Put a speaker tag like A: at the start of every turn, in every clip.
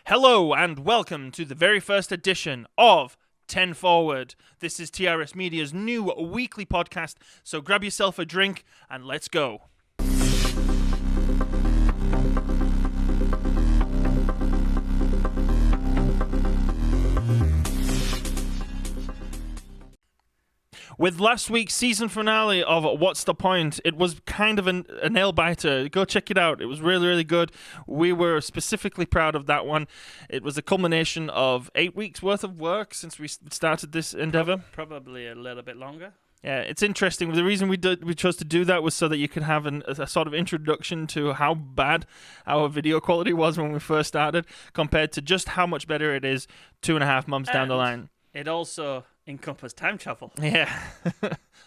A: Hello and welcome to the very first edition of 10 Forward. This is TRS Media's new weekly podcast, so grab yourself a drink and let's go. With last week's season finale of What's the Point, it was kind of a nail-biter. Go check it out. It was really, really good. We were specifically proud of that one. It was a culmination of 8 weeks' worth of work since we started this endeavor.
B: Probably a little bit longer.
A: Yeah, it's interesting. The reason we chose to do that was so that you could have a sort of introduction to how bad our video quality was when we first started compared to just how much better it is 2.5 months down the line.
B: It also encompassed time travel.
A: Yeah.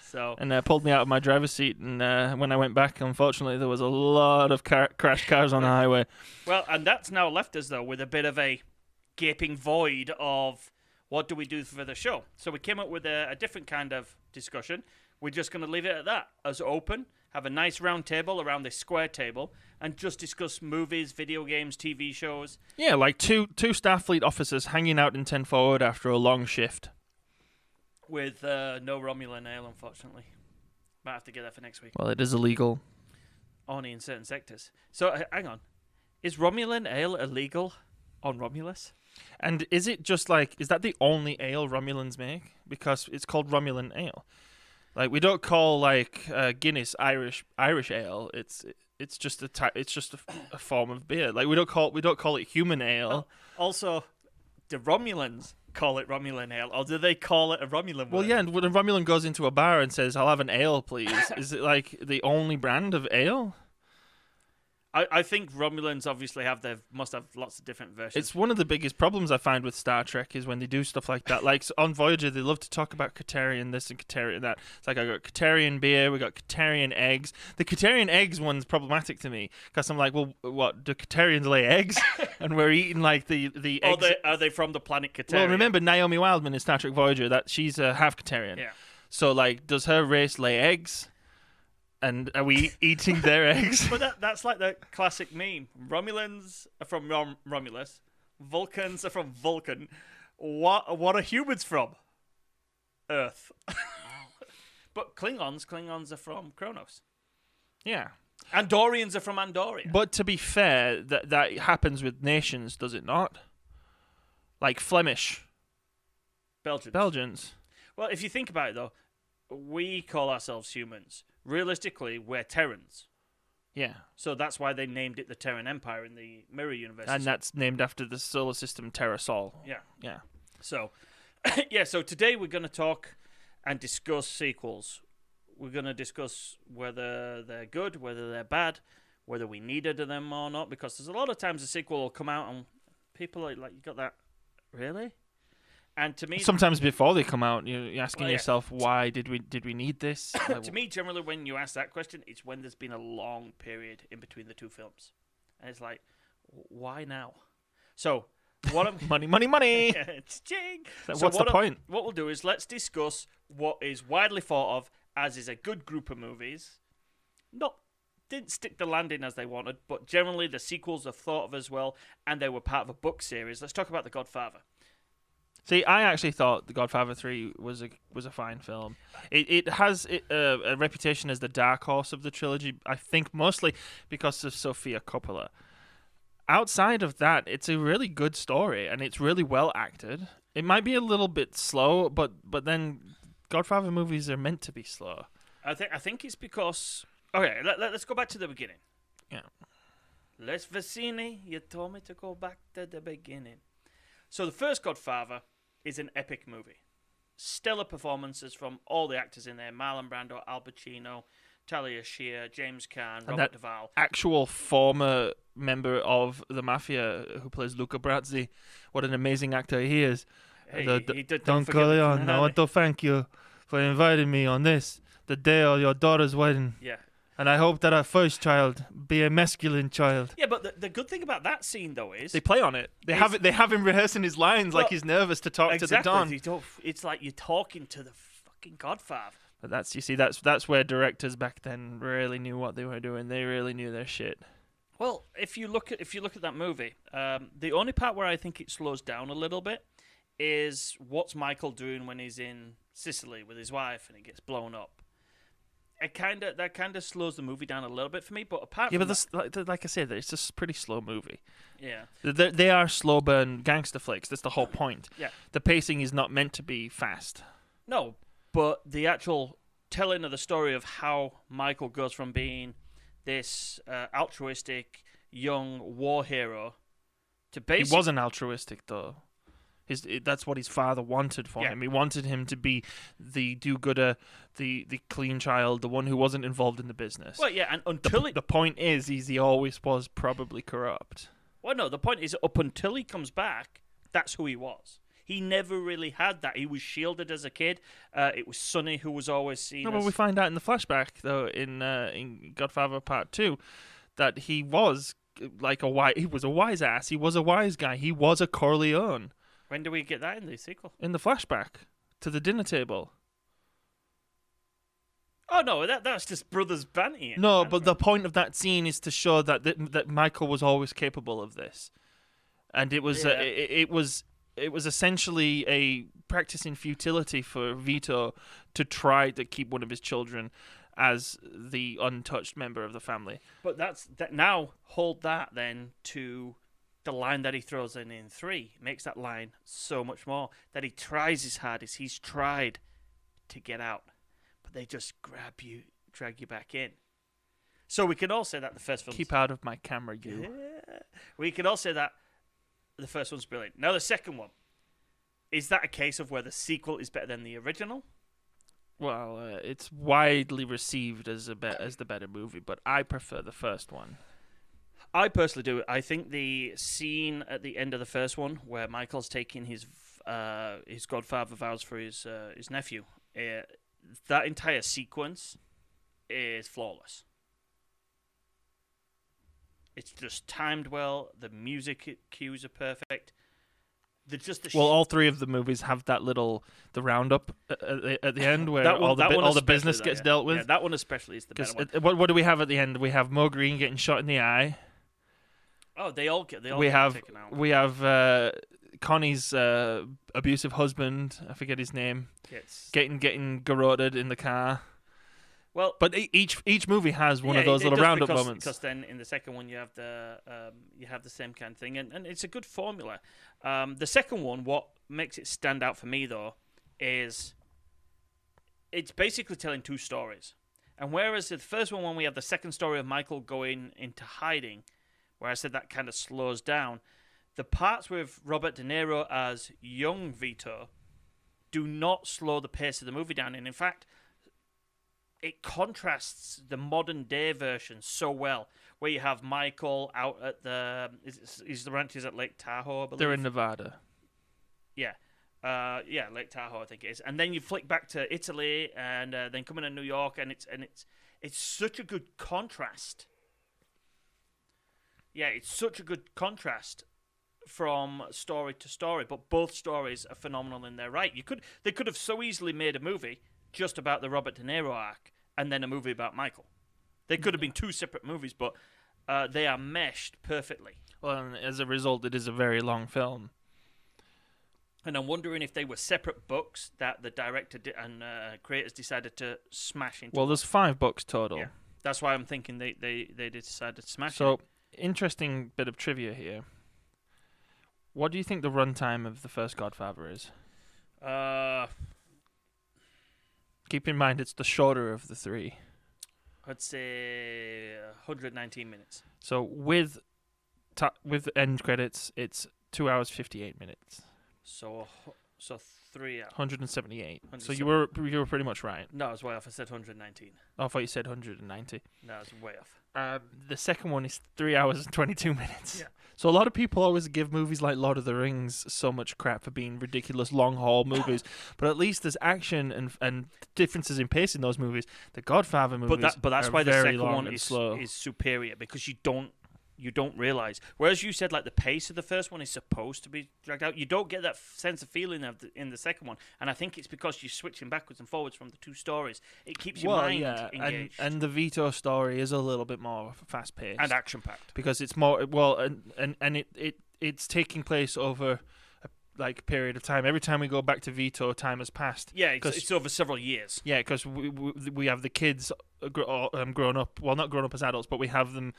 B: So
A: and pulled me out of my driver's seat, and when I went back, unfortunately, there was a lot of crashed cars on the highway.
B: Well, and that's now left us, though, with a bit of a gaping void of what do we do for the show. So we came up with a different kind of discussion. We're just going to leave it at that, as open, have a nice round table around this square table, and just discuss movies, video games, TV shows.
A: Yeah, like two Starfleet officers hanging out in 10 Forward after a long shift.
B: With no Romulan ale, unfortunately. Might have to get that for next week.
A: Well, it is illegal.
B: Only in certain sectors. So, hang on. Is Romulan ale illegal on Romulus?
A: And is it just is that the only ale Romulans make? Because it's called Romulan ale. Like, we don't call Guinness Irish ale. It's just a form of beer. Like, we don't call it human ale.
B: Also, the Romulans call it Romulan ale, or do they call it a Romulan word?
A: Well, yeah, and when a Romulan goes into a bar and says, "I'll have an ale, please," is it the only brand of ale?
B: I think Romulans obviously must have lots of different versions.
A: It's one of the biggest problems I find with Star Trek is when they do stuff like that. Like on Voyager, they love to talk about Katarian this and Katarian that. It's like, I got Katarian beer, we got Katarian eggs. The Katarian eggs one's problematic to me because I'm like, well, what, do Katarians lay eggs? And we're eating the eggs.
B: Are they from the planet Kataria?
A: Well, remember Naomi Wildman in Star Trek Voyager, that she's half Katarian.
B: Yeah.
A: So does her race lay eggs? And are we eating their eggs?
B: But that's like the classic meme. Romulans are from Romulus. Vulcans are from Vulcan. What are humans from? Earth. But Klingons are from Kronos.
A: Yeah.
B: Andorians are from Andoria.
A: But to be fair, that happens with nations, does it not? Like Flemish. Belgians.
B: Well, if you think about it, though, we call ourselves humans. Realistically, we're Terrans.
A: Yeah.
B: So that's why they named it the Terran Empire in the Mirror Universe.
A: And that's named after the solar system Terra Sol.
B: Yeah.
A: Yeah.
B: So, so today we're going to talk and discuss sequels. We're going to discuss whether they're good, whether they're bad, whether we needed them or not, because there's a lot of times a sequel will come out and people are like, you got that? Really? And to me,
A: sometimes before they come out, you're asking yourself, why did we need this?
B: To me, generally, when you ask that question, it's when there's been a long period in between the two films, and it's like, why now? So,
A: money.
B: Ching.
A: What's the point?
B: What we'll do is let's discuss what is widely thought of as is a good group of movies. Didn't stick the landing as they wanted, but generally the sequels are thought of as well, and they were part of a book series. Let's talk about The Godfather.
A: See, I actually thought The Godfather 3 was a fine film. It has a reputation as the dark horse of the trilogy, I think mostly because of Sofia Coppola. Outside of that, it's a really good story, and it's really well acted. It might be a little bit slow, but then Godfather movies are meant to be slow.
B: I think it's because... Okay, let's go back to the beginning.
A: Yeah.
B: Les Vicini, you told me to go back to the beginning. So the first Godfather is an epic movie. Stellar performances from all the actors in there. Marlon Brando, Al Pacino, Talia Shire, James Caan, Robert Duvall.
A: Actual former member of the Mafia who plays Luca Brasi. What an amazing actor he is.
B: Hey,
A: Don Corleone, I want to thank you for inviting me on this, the day of your daughter's wedding.
B: Yeah.
A: And I hope that our first child be a masculine child.
B: Yeah, but the good thing about that scene, though, is...
A: They play on it. They have him rehearsing his lines like he's nervous to talk to the Don.
B: It's like you're talking to the fucking Godfather.
A: But that's where directors back then really knew what they were doing. They really knew their shit.
B: Well, if you look at that movie, the only part where I think it slows down a little bit is what's Michael doing when he's in Sicily with his wife and it gets blown up. That kind of slows the movie down a little bit for me. But apart
A: Yeah,
B: from
A: but
B: that,
A: like I said, it's just a pretty slow movie.
B: yeah,
A: They are slow burn gangster flicks. That's the whole point.
B: yeah,
A: The pacing is not meant to be fast.
B: no, but the actual telling of the story of how Michael goes from being this altruistic young war hero to basically
A: He wasn't altruistic though. That's what his father wanted for
B: Yeah.
A: him. He wanted him to be the do-gooder, the clean child, the one who wasn't involved in the business.
B: Well, yeah, and until
A: The point is, he always was probably corrupt.
B: well, no, the point is up until he comes back, that's who he was. He never really had that. He was shielded as a kid. It was Sonny who was always seen.
A: No,
B: as...
A: but we find out in the flashback though, in Godfather Part 2, that he was he was a wise ass. He was a wise guy. He was a Corleone.
B: When do we get that in the sequel?
A: In the flashback to the dinner table.
B: Oh no, that's just brothers banty.
A: No, but the point of that scene is to show that Michael was always capable of this, and it was
B: Yeah.
A: it was essentially a practice in futility for Vito to try to keep one of his children as the untouched member of the family.
B: But that now hold that then to the line that he throws in 3 makes that line so much more. That he tries his hardest. He's tried to get out, but they just drag you back in. So we can all say that the first film.
A: Keep out of my camera, you.
B: Yeah. We can all say that the first one's brilliant. Now the second one, is that a case of where the sequel is better than the original?
A: Well, it's widely received as the better movie, but I prefer the first one.
B: I personally do. I think the scene at the end of the first one, where Michael's taking his godfather vows for his nephew, that entire sequence is flawless. It's just timed well. The music cues are perfect.
A: All three of the movies have that the roundup at the end where all the business gets dealt with.
B: Yeah, that one especially is the better one.
A: What do we have at the end? We have Mo Green getting shot in the eye.
B: Oh, they all get
A: we have
B: taken out.
A: We have Connie's abusive husband. I forget his name. Getting garroted in the car.
B: Well,
A: but each movie has one of those little roundup moments.
B: Because then in the second one you have the same kind of thing, and it's a good formula. The second one, what makes it stand out for me though, is it's basically telling 2 stories. And whereas the first one, when we have the second story of Michael going into hiding, where I said that kind of slows down, the parts with Robert De Niro as young Vito do not slow the pace of the movie down, and in fact, it contrasts the modern day version so well, where you have Michael out at the ranch is at Lake Tahoe, I believe.
A: They're in Nevada.
B: Yeah. Lake Tahoe, I think it is. And then you flick back to Italy, and then coming to New York, and it's such a good contrast. Yeah, it's such a good contrast from story to story, but both stories are phenomenal in their right. They could have so easily made a movie just about the Robert De Niro arc and then a movie about Michael. They could have been 2 separate movies, but they are meshed perfectly.
A: Well, and as a result, it is a very long film.
B: And I'm wondering if they were separate books that the director and creators decided to smash into.
A: Well, there's 5 books total.
B: Yeah. That's why I'm thinking they decided to smash it.
A: So, interesting bit of trivia here. What do you think the runtime of the first Godfather is? Keep in mind, it's the shorter of the 3.
B: I'd say 119 minutes.
A: So with end credits, it's 2 hours 58 minutes.
B: So 3 hours.
A: 178. So you were pretty much right.
B: No, I was way off. I said 119.
A: Oh, I thought you said 190.
B: No, I was way off.
A: The second one is 3 hours and 22 minutes.
B: Yeah.
A: So a lot of people always give movies like Lord of the Rings so much crap for being ridiculous long haul movies, but at least there's action and differences in pace in those movies. The Godfather movies,
B: but that's
A: are
B: why the
A: very
B: second
A: long
B: one
A: and
B: is
A: slow.
B: superior, because you don't you don't realize. Whereas you said like the pace of the first one is supposed to be dragged out, you don't get that sense of feeling in the second one, and I think it's because you're switching backwards and forwards from the two stories. It keeps your mind engaged.
A: And the Vito story is a little bit more fast paced
B: and action packed
A: because it's more and it's taking place over a period of time. Every time we go back to Vito, time has passed.
B: Yeah, it's over several years.
A: Yeah, because we have the kids grown up. Well, not grown up as adults, but we have them.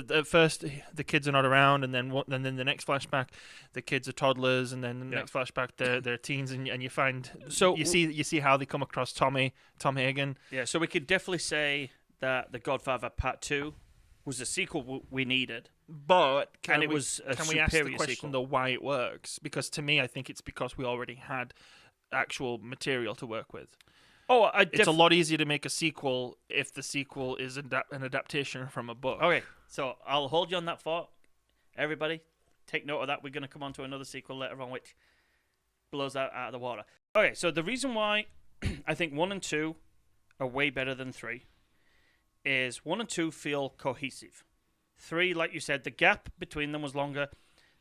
A: At first, the kids are not around, and then the next flashback, the kids are toddlers, and then the next flashback, they're teens, and you find you see how they come across Tom Hagen.
B: Yeah, so we could definitely say that The Godfather Part 2 was the sequel we needed.
A: But can we
B: ask the question
A: sequel, though, why it works? Because to me, I think it's because we already had actual material to work with.
B: Oh,
A: it's a lot easier to make a sequel if the sequel is an adaptation from a book.
B: Okay, so I'll hold you on that thought. Everybody, take note of that. We're going to come on to another sequel later on, which blows that out of the water. Okay, so the reason why I think 1 and 2 are way better than 3 is 1 and 2 feel cohesive. 3, like you said, the gap between them was longer.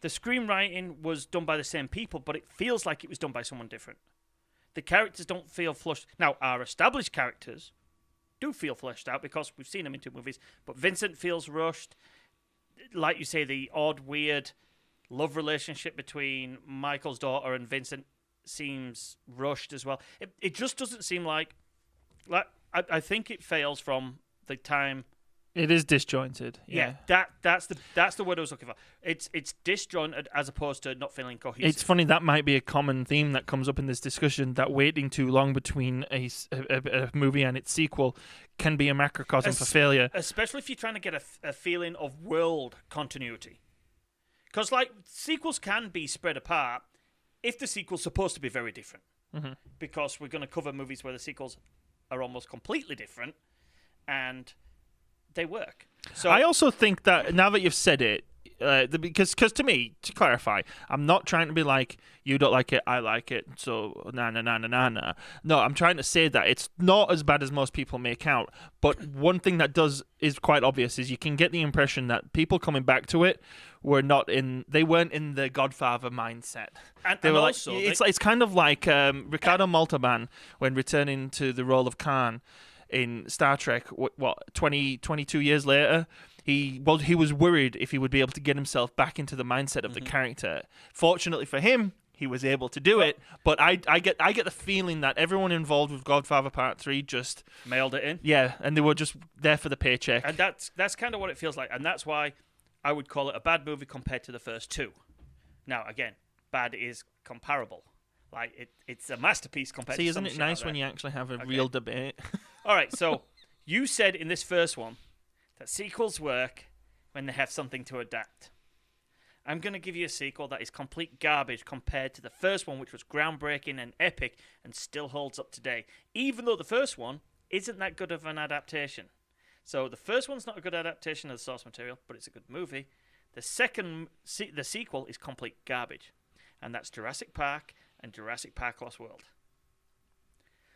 B: The screenwriting was done by the same people, but it feels like it was done by someone different. The characters don't feel flushed. Now, our established characters do feel fleshed out because we've seen them in 2 movies, but Vincent feels rushed. Like you say, the odd, weird love relationship between Michael's daughter and Vincent seems rushed as well. It just doesn't seem like I think it fails from the time.
A: It is disjointed.
B: Yeah, that's the word I was looking for. It's disjointed as opposed to not feeling cohesive.
A: It's funny, that might be a common theme that comes up in this discussion, that waiting too long between a movie and its sequel can be a macrocosm for failure.
B: Especially if you're trying to get a feeling of world continuity. Because sequels can be spread apart if the sequel's supposed to be very different.
A: Mm-hmm. Because
B: we're going to cover movies where the sequels are almost completely different, and they work. So
A: I also think that now that you've said it, because to me, to clarify, I'm not trying to be like, you don't like it, I like it, so na. No, I'm trying to say that it's not as bad as most people make out. But one thing that is quite obvious is you can get the impression that people coming back to it weren't in the Godfather mindset.
B: And
A: they were
B: also,
A: like, it's kind of like Ricardo Montalban when returning to the role of Khan in Star Trek, 22 years later, he was worried if he would be able to get himself back into the mindset of the character. Fortunately for him, he was able to do it. But I get the feeling that everyone involved with Godfather Part 3 just
B: mailed it in.
A: Yeah, and they were just there for the paycheck.
B: And that's kind of what it feels like, and that's why I would call it a bad movie compared to the first 2. Now, again, bad is comparable. Like it's a masterpiece compared to
A: isn't it nice when you actually have a real debate?
B: All right, so you said in this first one that sequels work when they have something to adapt. I'm going to give you a sequel that is complete garbage compared to the first one, which was groundbreaking and epic and still holds up today, even though the first one isn't that good of an adaptation. So the first one's not a good adaptation of the source material, but it's a good movie. The sequel is complete garbage, and that's Jurassic Park and Jurassic Park Lost World.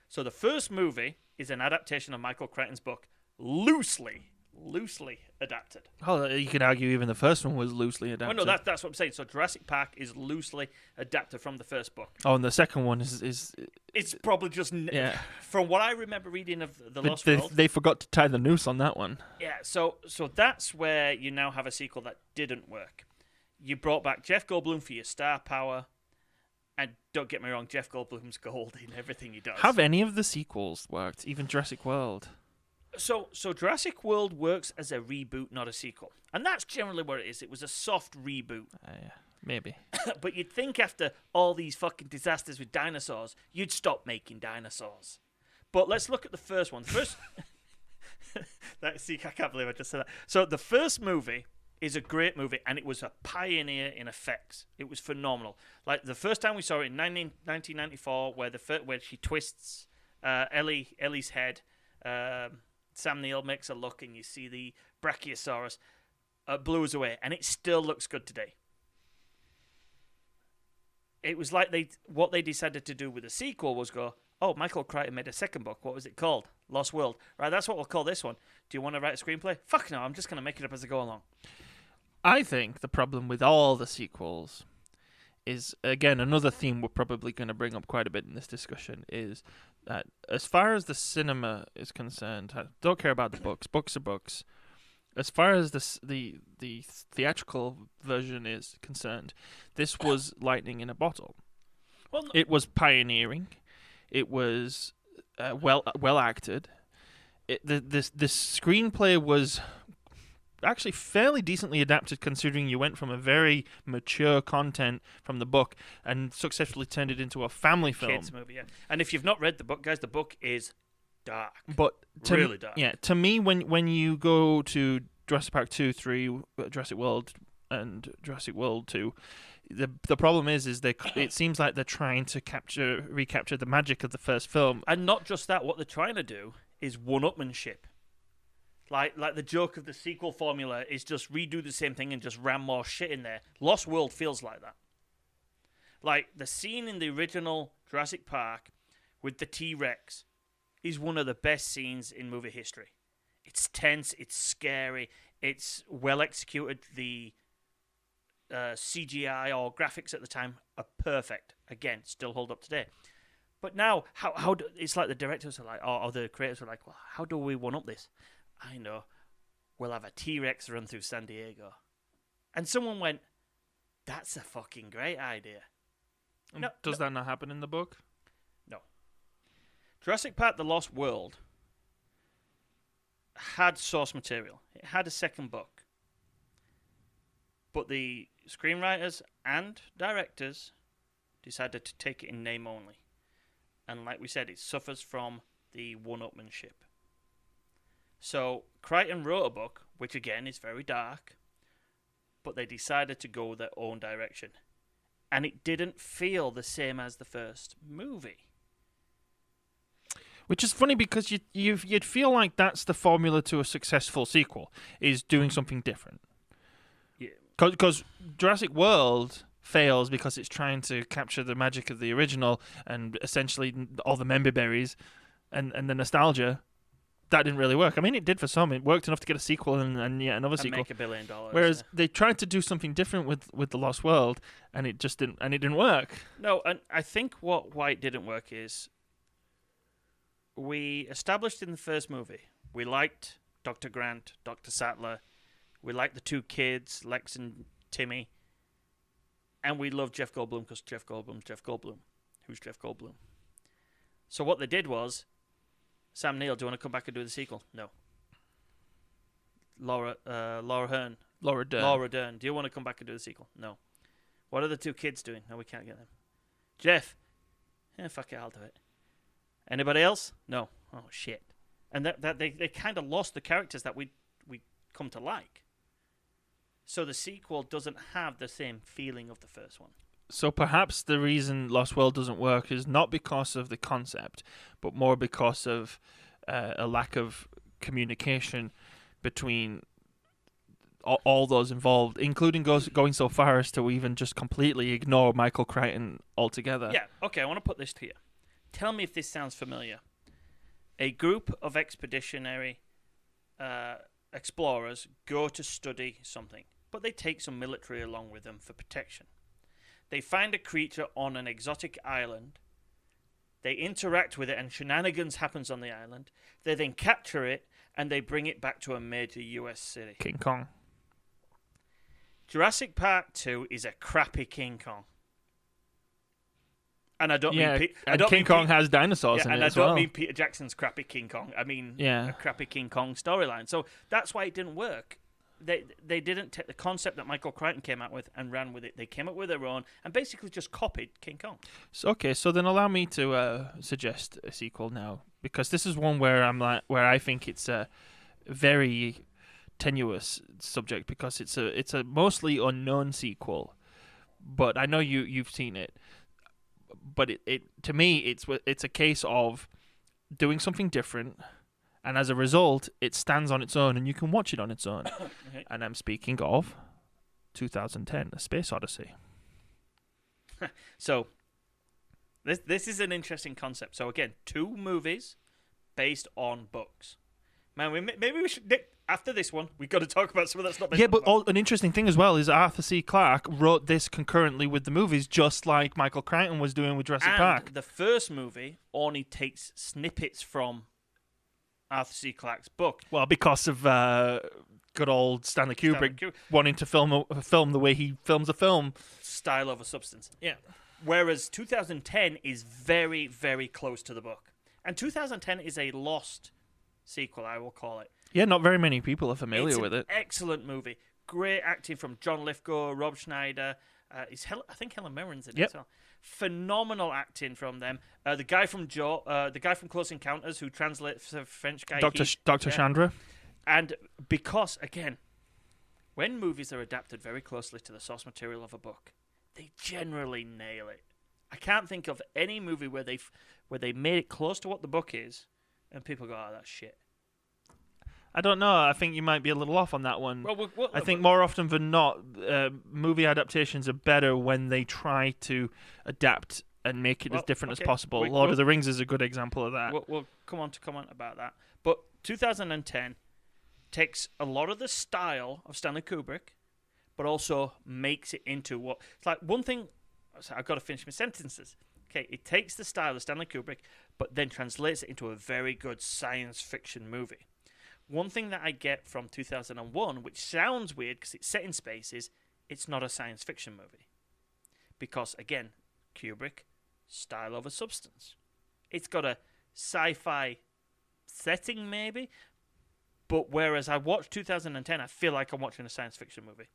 B: So the first movie is an adaptation of Michael Crichton's book, loosely adapted.
A: Oh, you could argue even the first one was loosely adapted.
B: Well, no, that's what I'm saying. So Jurassic Park is loosely adapted from the first book.
A: Oh, and the second one is
B: it's probably just from what I remember reading of the Lost World.
A: They forgot to tie the noose on that one.
B: Yeah, so that's where you now have a sequel that didn't work. You brought back Jeff Goldblum for your star power. And don't get me wrong, Jeff Goldblum's gold in everything he does.
A: Have any of the sequels worked? Even Jurassic World?
B: So Jurassic World works as a reboot, not a sequel. And that's generally what it is. It was a soft reboot.
A: Yeah, maybe.
B: But you'd think after all these fucking disasters with dinosaurs, you'd stop making dinosaurs. But let's look at the first one. I can't believe I just said that. So the first movie is a great movie, and it was a pioneer in effects. It was phenomenal. Like the first time we saw it in 1994, where she twists Ellie's head, Sam Neill makes a look, and you see the Brachiosaurus, blew us away, and it still looks good today. It was like what they decided to do with the sequel was go, Oh, Michael Crichton made a second book. What was it called? Lost World. Right, that's what we'll call this one. Do you want to write a screenplay? Fuck no, I'm just going to make it up as I go along.
A: I think the problem with all the sequels is, again, another theme we're probably going to bring up quite a bit in this discussion, is that as far as the cinema is concerned, I don't care about the books. Books are books. As far as the theatrical version is concerned, this was lightning in a bottle.
B: Well, no,
A: It was pioneering. It was well acted. This screenplay was actually fairly decently adapted, considering you went from a very mature content from the book and successfully turned it into a family film.
B: kids movie, yeah. And if you've not read the book, guys, the book is dark.
A: But
B: Really dark.
A: Yeah, to me, when you go to Jurassic Park 2, 3, Jurassic World, and Jurassic World 2, the problem is it seems like they're trying to recapture the magic of the first film.
B: And not just that, what they're trying to do is one-upmanship. Like the joke of the sequel formula is just redo the same thing and just ram more shit in there. Lost World feels like that. Like the scene in the original Jurassic Park with the T-Rex is one of the best scenes in movie history. It's tense, it's scary, it's well executed. The CGI or graphics at the time are perfect. Again, still hold up today. But now, it's like the directors are like, or the creators are like, well, how do we one up this? I know. We'll have a T-Rex run through San Diego. And someone went, that's a fucking great idea.
A: Does that not happen in the book?
B: No. Jurassic Park The Lost World had source material. It had a second book. But the screenwriters and directors decided to take it in name only. And like we said, it suffers from the one-upmanship. So Crichton wrote a book, which again is very dark, but they decided to go their own direction. And it didn't feel the same as the first movie.
A: Which is funny because you'd feel like that's the formula to a successful sequel, is doing something different.
B: Yeah.
A: Because Jurassic World fails because it's trying to capture the magic of the original and essentially all the member berries and the nostalgia. That didn't really work. I mean, it did for some. It worked enough to get a sequel and yet another sequel.
B: Make $1 billion.
A: Whereas they tried to do something different with The Lost World, and it just didn't. And it didn't work.
B: No, and I think why it didn't work is we established in the first movie we liked Dr. Grant, Dr. Sattler, we liked the two kids, Lex and Timmy, and we loved Jeff Goldblum because Jeff Goldblum's Jeff Goldblum. Who's Jeff Goldblum? So what they did was, Sam Neill, do you want to come back and do the sequel? No. Laura Dern. Laura Dern. Do you want to come back and do the sequel? No. What are the two kids doing? No, we can't get them. Jeff. Yeah, fuck it, I'll do it. Anybody else? No. Oh, shit. And that they kind of lost the characters that we come to like. So the sequel doesn't have the same feeling of the first one.
A: So perhaps the reason Lost World doesn't work is not because of the concept, but more because of a lack of communication between all those involved, including going so far as to even just completely ignore Michael Crichton altogether.
B: Yeah, okay, I want to put this to you. Tell me if this sounds familiar. A group of expeditionary explorers go to study something, but they take some military along with them for protection. They find a creature on an exotic island. They interact with it and shenanigans happens on the island. They then capture it and they bring it back to a major US city.
A: King Kong.
B: Jurassic Park 2 is a crappy King Kong. And I don't mean
A: King Kong has dinosaurs in it as well.
B: And I don't mean Peter Jackson's crappy King Kong. I mean a crappy King Kong storyline. So that's why it didn't work. They didn't take the concept that Michael Crichton came out with and ran with it. They came up with their own and basically just copied King Kong.
A: So then allow me to suggest a sequel now, because this is one where I think it's a very tenuous subject, because it's a mostly unknown sequel, but I know you've seen it. But it to me it's a case of doing something different. And as a result, it stands on its own, and you can watch it on its own.
B: Okay.
A: And I'm speaking of 2010, A Space Odyssey.
B: So, This is an interesting concept. So again, 2 movies based on books. Man, maybe we should, Nick, after this one, we've got to talk about some of that's not based on
A: but
B: books.
A: an interesting thing as well is Arthur C. Clarke wrote this concurrently with the movies, just like Michael Crichton was doing with Jurassic Park.
B: The first movie only takes snippets from Arthur C. Clarke's book.
A: Well, because of good old Stanley Kubrick wanting to film a film the way he films a film.
B: Style over substance.
A: Yeah.
B: Whereas 2010 is very, very close to the book. And 2010 is a lost sequel, I will call it.
A: Yeah, not very many people are familiar with it.
B: Excellent movie. Great acting from John Lithgow, Rob Schneider. I think Helen Mirren's in it as well. Phenomenal acting from them. The guy from the guy from Close Encounters who translates the French guy.
A: Dr. Chandra.
B: And because, again, when movies are adapted very closely to the source material of a book, they generally nail it. I can't think of any movie where they made it close to what the book is, and people go, "Oh, that's shit."
A: I don't know. I think you might be a little off on that one.
B: Well,
A: I think more often than not, movie adaptations are better when they try to adapt and make it as different as possible. Lord of the Rings is a good example of that.
B: We'll come on to comment about that. But 2010 takes a lot of the style of Stanley Kubrick, but also makes it into what... It's like one thing... I've got to finish my sentences. Okay, it takes the style of Stanley Kubrick, but then translates it into a very good science fiction movie. One thing that I get from 2001, which sounds weird because it's set in space, is it's not a science fiction movie. Because, again, Kubrick, style over substance. It's got a sci-fi setting, maybe, but whereas I watch 2010, I feel like I'm watching a science fiction movie.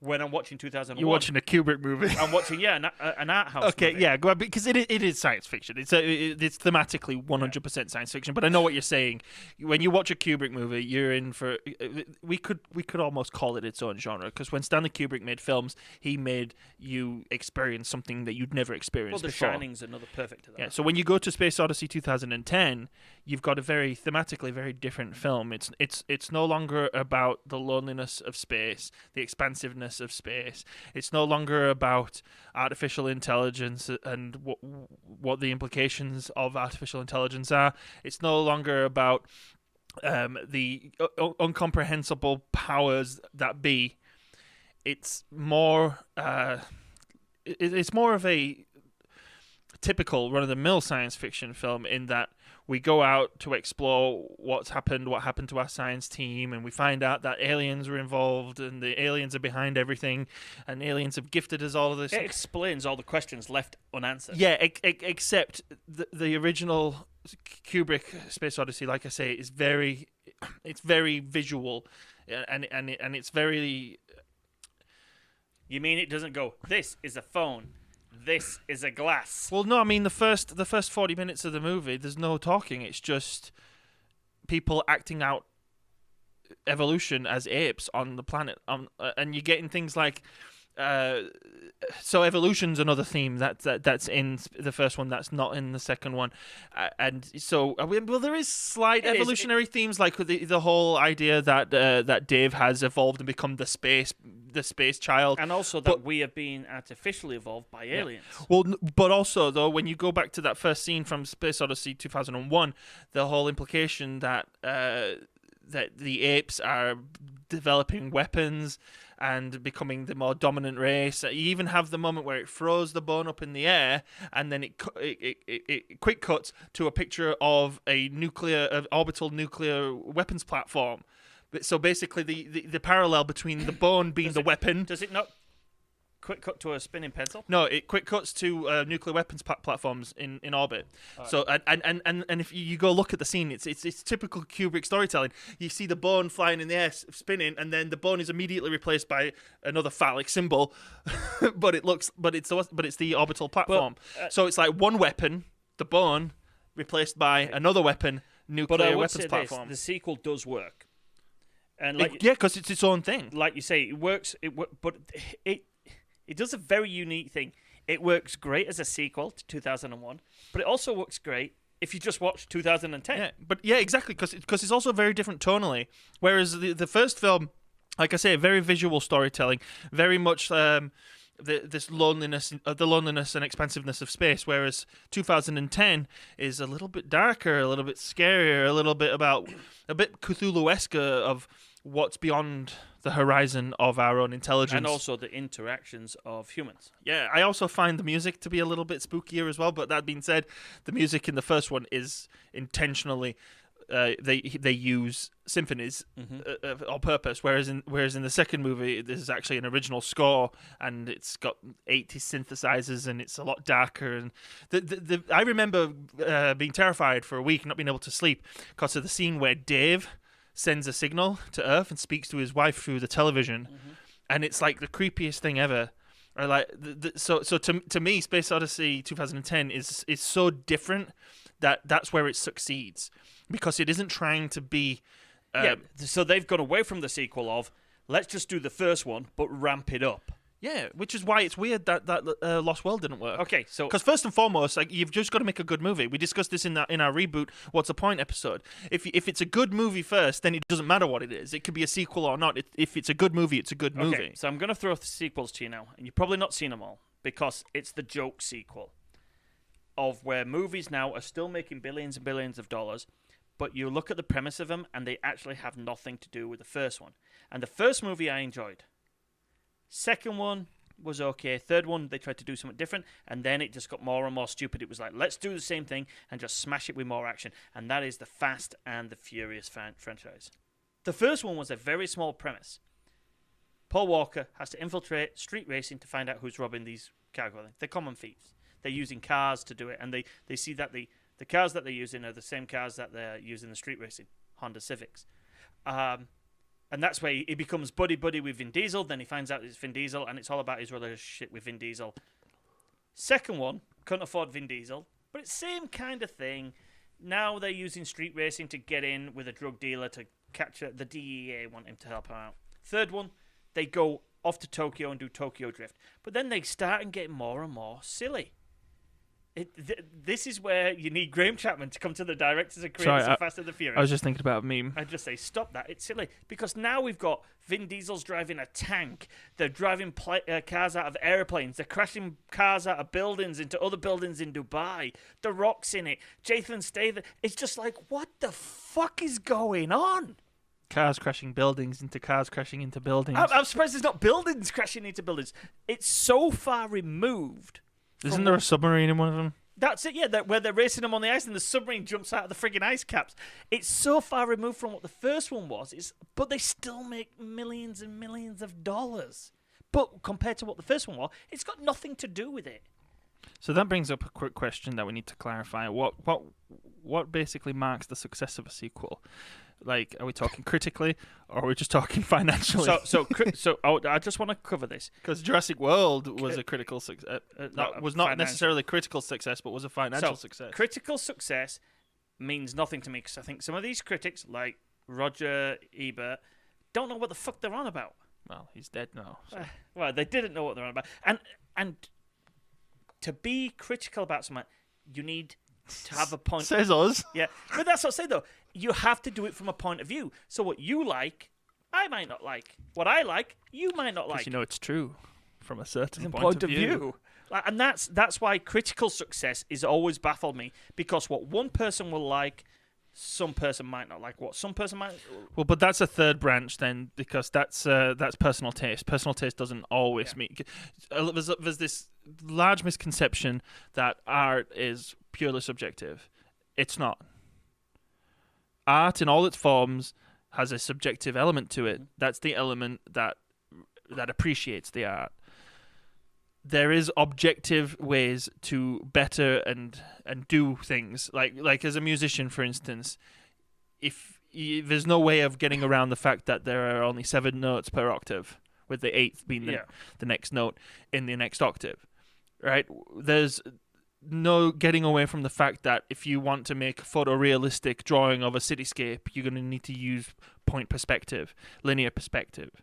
B: When I'm watching 2001...
A: You're watching a Kubrick movie.
B: I'm watching, an art house
A: okay,
B: movie.
A: yeah, go on, because it is science fiction. It's thematically 100% science fiction, but I know what you're saying. When you watch a Kubrick movie, you're in for... We could almost call it its own genre, because when Stanley Kubrick made films, he made you experience something that you'd never experienced before.
B: Well, The Shining's another perfect to that.
A: Yeah, so when you go to Space Odyssey 2010, you've got a very thematically very different film. It's no longer about the loneliness of space, the expansiveness of space. It's no longer about artificial intelligence and what the implications of artificial intelligence are. It's no longer about the incomprehensible powers that be. It's more it's more of a typical run-of-the-mill science fiction film in that we go out to explore what happened to our science team, and we find out that aliens were involved, and the aliens are behind everything, and aliens have gifted us all of this.
B: It explains all the questions left unanswered.
A: Yeah, except the original Kubrick Space Odyssey, like I say, is very visual, and it's very...
B: You mean it doesn't go, this is a phone, this is a glass?
A: Well, no, I mean the first 40 minutes of the movie, there's no talking. It's just people acting out evolution as apes on the planet, and you're getting things like. So evolution's another theme that's in the first one that's not in the second one, and so there is slight evolutionary themes, like the whole idea that Dave has evolved and become the space child,
B: and also that we are being artificially evolved by aliens.
A: Yeah. Well, but also though, when you go back to that first scene from Space Odyssey 2001, the whole implication that the apes are developing weapons and becoming the more dominant race. You even have the moment where it throws the bone up in the air, and then it quick cuts to a picture of an orbital nuclear weapons platform. So basically, the parallel between the bone being the weapon.
B: Does it not quick cut to a spinning pencil?
A: No, it quick cuts to nuclear weapons platforms in orbit. Right. So and if you go look at the scene, it's typical Kubrick storytelling. You see the bone flying in the air, spinning, and then the bone is immediately replaced by another phallic symbol, but it's the orbital platform. So it's like one weapon, the bone, replaced by another weapon, nuclear weapons platform.
B: The sequel does work, and
A: because it's its own thing.
B: Like you say, it works. But it does a very unique thing. It works great as a sequel to 2001, but it also works great if you just watch 2010.
A: Yeah, exactly, because it's also very different tonally. Whereas the first film, like I say, very visual storytelling, very much this loneliness, the loneliness and expansiveness of space, whereas 2010 is a little bit darker, a little bit scarier, a bit Cthulhu-esque of what's beyond the horizon of our own intelligence.
B: And also the interactions of humans.
A: Yeah, I also find the music to be a little bit spookier as well, but that being said, the music in the first one is intentionally they use symphonies on purpose, whereas in the second movie, this is actually an original score, and it's got 80 synthesizers, and it's a lot darker. And I remember being terrified for a week, not being able to sleep, because of the scene where Dave sends a signal to Earth and speaks to his wife through the television, and it's like the creepiest thing ever. Or like so to me, Space Odyssey 2010 is so different that's where it succeeds, because it isn't trying to be.
B: So they've gone away from the sequel of let's just do the first one but ramp it up.
A: Yeah, which is why it's weird that Lost World didn't work.
B: Okay, so
A: because first and foremost, like, you've just got to make a good movie. We discussed this in our reboot What's the Point episode. If it's a good movie first, then it doesn't matter what it is. It could be a sequel or not. If it's a good movie, it's a good movie.
B: Okay, so I'm going to throw the sequels to you now, and you've probably not seen them all because it's the joke sequel of where movies now are still making billions and billions of dollars, but you look at the premise of them and they actually have nothing to do with the first one. And the first movie I enjoyed. Second one was okay. Third one, they tried to do something different, and then it just got more and more stupid. It was like, let's do the same thing and just smash it with more action. And that is the Fast and the Furious franchise. The first one was a very small premise. Paul Walker has to infiltrate street racing to find out who's robbing these car gold. They're common thieves. They're using cars to do it, and they see that the cars that they're using are the same cars that they're using in the street racing, Honda Civics. And that's where he becomes buddy-buddy with Vin Diesel. Then he finds out it's Vin Diesel, and it's all about his relationship with Vin Diesel. Second one, couldn't afford Vin Diesel, but it's same kind of thing. Now they're using street racing to get in with a drug dealer to capture the DEA, want him to help him out. Third one, they go off to Tokyo and do Tokyo Drift. But then they start and get more and more silly. This is where you need Graham Chapman to come to the directors and creators of Fast and the Furious.
A: I was just thinking about a meme.
B: I'd just say, stop that. It's silly. Because now we've got Vin Diesel's driving a tank. They're driving cars out of airplanes. They're crashing cars out of buildings into other buildings in Dubai. The Rock's in it. Jason Statham. It's just like, what the fuck is going on?
A: Cars crashing buildings into cars crashing into buildings.
B: I'm surprised there's not buildings crashing into buildings. It's so far removed.
A: Isn't there a submarine in one of them?
B: That's it, yeah, where they're racing them on the ice and the submarine jumps out of the friggin' ice caps. It's so far removed from what the first one was, but they still make millions and millions of dollars. But compared to what the first one was, it's got nothing to do with it.
A: So that brings up a quick question that we need to clarify. What basically marks the success of a sequel? Like, are we talking critically, or are we just talking financially?
B: So I just want to cover this
A: because Jurassic World was a critical success. Was not necessarily critical success, but was a financial success.
B: Critical success means nothing to me because I think some of these critics, like Roger Ebert, don't know what the fuck they're on about.
A: Well, he's dead now. So.
B: Well, they didn't know what they're on about, and to be critical about something, you need to have a point.
A: Says us.
B: Yeah, but that's what I say though. You have to do it from a point of view. So what you like, I might not like. What I like, you might not like.
A: You know it's true from a certain point of view.
B: And that's why critical success is always baffled me, because what one person will like, some person might not like. What some person might.
A: Well, but that's a third branch then, because that's personal taste. Personal taste doesn't always mean. There's this large misconception that art is purely subjective. It's not. Art in all its forms has a subjective element to it. That's the element that appreciates the art. There is objective ways to better and do things. Like as a musician, for instance, there's no way of getting around the fact that there are only 7 notes per octave, with the 8th being the next note in the next octave, right? There's no getting away from the fact that if you want to make a photorealistic drawing of a cityscape, you're going to need to use point perspective, linear perspective.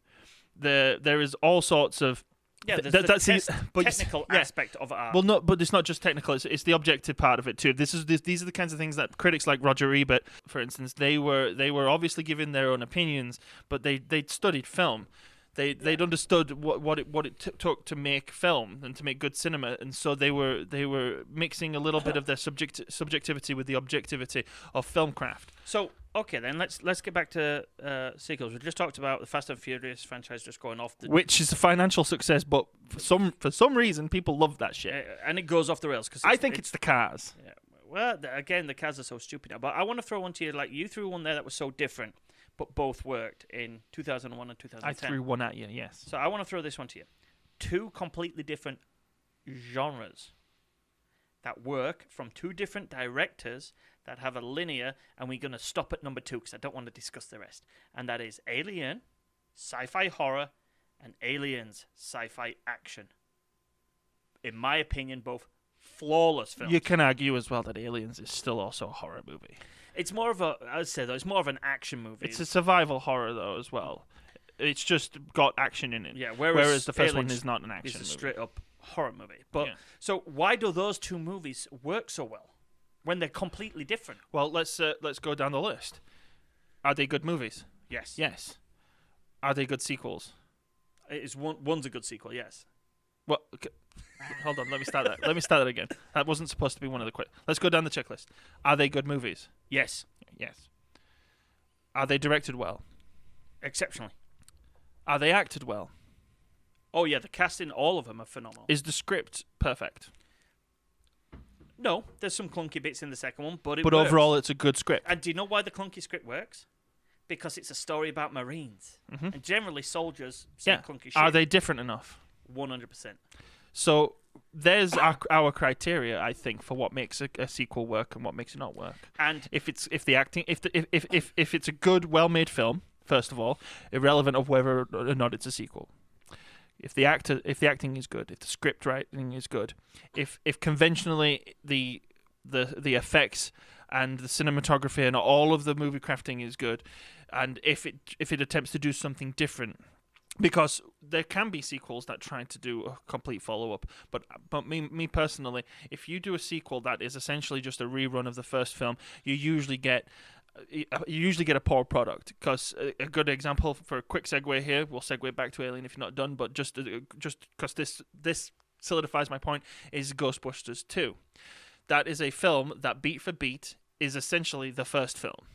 A: There is all sorts of
B: technical aspect of art.
A: Well, no, but it's not just technical. It's the objective part of it too. These are the kinds of things that critics like Roger Ebert, for instance, they were obviously giving their own opinions, but they studied film. They'd understood what it took to make film and to make good cinema, and so they were mixing a little bit of their subjectivity with the objectivity of filmcraft.
B: So okay, then let's get back to sequels. We just talked about the Fast and Furious franchise just going off the,
A: which is a financial success, but for some reason people love that shit,
B: and it goes off the rails because
A: I think it's the cars.
B: Yeah, well, again, the cars are so stupid now. But I want to throw one to you. Like you threw one there that was so different, but both worked in 2001 and 2010.
A: I threw one at you, yes.
B: So I want to throw this one to you. Two completely different genres that work from two different directors that have a linear, and we're going to stop at number 2 because I don't want to discuss the rest. And that is Alien, sci-fi horror, and Aliens, sci-fi action. In my opinion, both flawless films.
A: You can argue as well that Aliens is still also a horror movie.
B: It's more of I'd say though, it's more of an action movie.
A: It's a survival horror though as well. It's just got action in it.
B: Yeah,
A: whereas the first
B: Aliens
A: one is not an action movie.
B: It's a straight up horror movie. But
A: Yeah.
B: so why do those two movies work so well when they're completely different?
A: Well, let's go down the list. Are they good movies?
B: Yes.
A: Yes. Are they good sequels?
B: One's a good sequel, yes.
A: Well, okay. Hold on. Let me start that. Let me start that again. That wasn't supposed to be one of the quick. Let's go down the checklist. Are they good movies?
B: Yes.
A: Yes. Are they directed well?
B: Exceptionally.
A: Are they acted well?
B: Oh yeah, the casting, all of them are phenomenal.
A: Is the script perfect?
B: No, there's some clunky bits in the second one, but
A: But
B: works.
A: overall, it's a good script.
B: And do you know why the clunky script works? Because it's a story about Marines.
A: Mhm.
B: And generally soldiers say
A: Yeah.
B: clunky shit.
A: Are they different enough?
B: 100%.
A: So there's our criteria, I think, for what makes a sequel work and what makes it not work.
B: And
A: If it's a good, well-made film, first of all, irrelevant of whether or not it's a sequel. If the acting is good, if the script writing is good, if conventionally the effects and the cinematography and all of the movie crafting is good, and if it attempts to do something different. Because there can be sequels that try to do a complete follow-up, but me personally, if you do a sequel that is essentially just a rerun of the first film, you usually get a poor product. Because a good example for a quick segue here, we'll segue back to Alien if you're not done, but just because this solidifies my point, is Ghostbusters 2. That is a film that beat for beat is essentially the first film.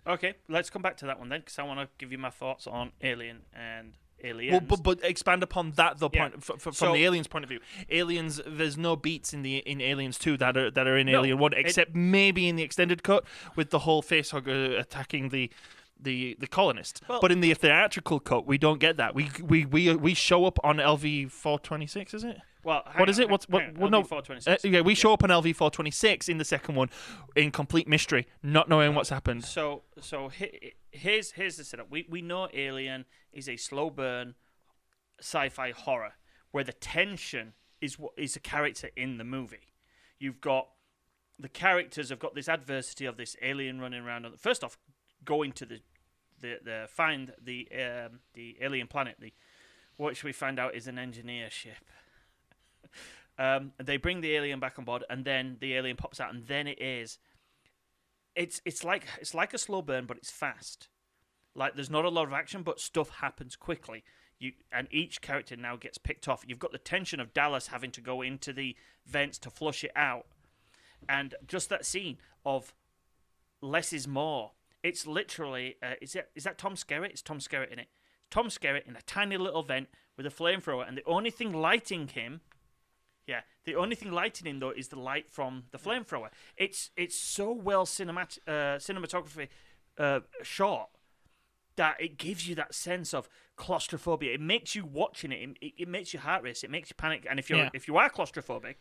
B: okay, let's come back to that one then, because I want to give you my thoughts on Alien and Aliens.
A: Well, but expand upon that though.
B: Yeah.
A: From the Aliens point of view, Aliens, there's no beats in Aliens 2 that are in Alien 1, except maybe in the extended cut with the whole facehugger attacking the colonists.
B: Well,
A: but in the theatrical cut, we don't get that. We show up on LV 426, is it?
B: well,
A: What is it? Well, no.
B: LV426.
A: We show up on LV 426 in the second one in complete mystery, not knowing what's happened.
B: So here's the setup. We know Alien is a slow burn sci-fi horror where the tension is what is a character in the movie. You've got the characters have got this adversity of this alien running around. First off, going to find the alien planet, which we find out is an engineer ship. They bring the alien back on board, and then the alien pops out, and then it's like a slow burn, but it's fast. Like there's not a lot of action, but stuff happens quickly. And each character now gets picked off. You've got the tension of Dallas having to go into the vents to flush it out, and just that scene of less is more. It's literally is that Tom Skerritt? It's Tom Skerritt in it. Tom Skerritt in a tiny little vent with a flamethrower, and the only thing lighting him. Yeah, the only thing lighting him though is the light from the flamethrower. It's so well cinematography shot that it gives you that sense of claustrophobia. It makes you watching it. It makes your heart race. It makes you panic. And if you are claustrophobic,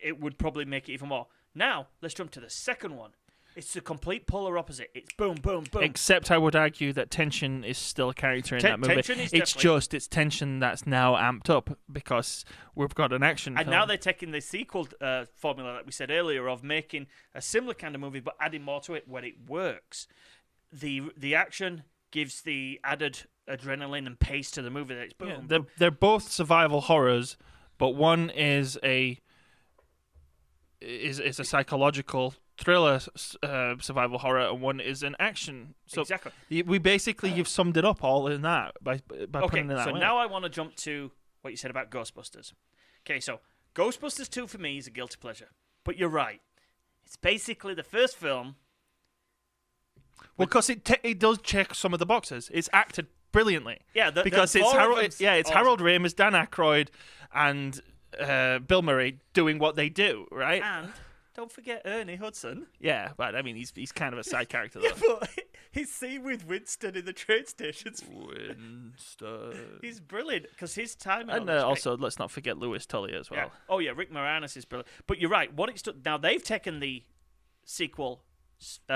B: it would probably make it even more. Now let's jump to the second one. It's the complete polar opposite. It's boom, boom, boom.
A: Except I would argue that tension is still a character in that movie. It's tension that's now amped up because we've got an action
B: and
A: film.
B: now they're taking the sequel formula that we said earlier of making a similar kind of movie but adding more to it where it works. The action gives the added adrenaline and pace to the movie. That it's boom, boom.
A: They're both survival horrors, but one is a psychological thriller survival horror, and one is an action. So
B: Exactly.
A: you've summed it up all in that by
B: Okay,
A: putting it that
B: so
A: way.
B: now I want to jump to what you said about Ghostbusters. Okay, so Ghostbusters 2 for me is a guilty pleasure. But you're right. It's basically the first film.
A: Well, because it does check some of the boxes. It's acted brilliantly.
B: Yeah,
A: because
B: the
A: it's
B: four of
A: Harold.
B: them's
A: It's
B: awesome.
A: Harold Ramis, Dan Aykroyd, and Bill Murray doing what they do, right?
B: And don't forget Ernie Hudson.
A: Yeah, but I mean, he's kind of a side character though.
B: But his scene with Winston in the train station's
A: Winston.
B: he's brilliant because his timing.
A: And also, let's not forget Louis Tully as well.
B: Yeah. Oh yeah, Rick Moranis is brilliant. But you're right. What it's now they've taken the sequel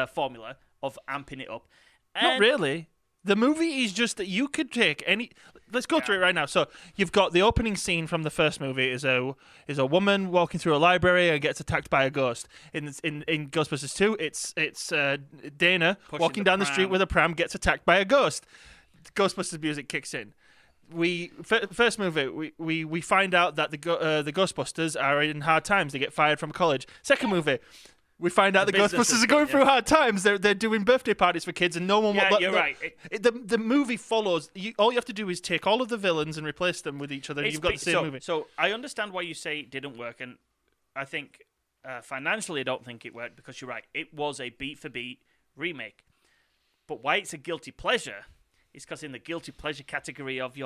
B: formula of amping it up.
A: Not
B: And
A: really. The movie is just that you could take any. Let's go through it right now. So you've got the opening scene from the first movie is a woman walking through a library and gets attacked by a ghost. In Ghostbusters 2, it's Dana
B: Pushing
A: walking
B: the
A: down the street
B: pram.
A: with a pram, gets attacked by a ghost. Ghostbusters music kicks in. First movie we find out that the Ghostbusters are in hard times. They get fired from college. Second movie. We find out the
B: business
A: Ghostbusters
B: is
A: are going
B: good,
A: through hard times. They're doing birthday parties for kids, and no one.
B: Yeah, you're right.
A: The movie follows. All you have to do is take all of the villains and replace them with each other. And you've got the same movie.
B: So I understand why you say it didn't work, and I think financially I don't think it worked because you're right. It was a beat for beat remake, but why it's a guilty pleasure is because in the guilty pleasure category of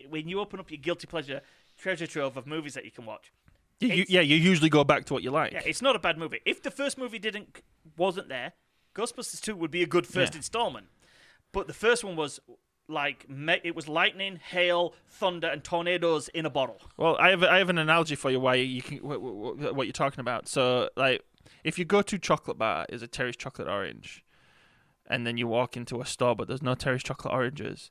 B: when you open up your guilty pleasure treasure trove of movies that you can watch.
A: You usually go back to what you like.
B: Yeah, it's not a bad movie. If the first movie wasn't there, Ghostbusters 2 would be a good first installment. But the first one was it was lightning, hail, thunder, and tornadoes in a bottle.
A: Well, I have an analogy for you why you can what you're talking about. So, like, if you go to chocolate bar, is a Terry's chocolate orange, and then you walk into a store, but there's no Terry's chocolate oranges,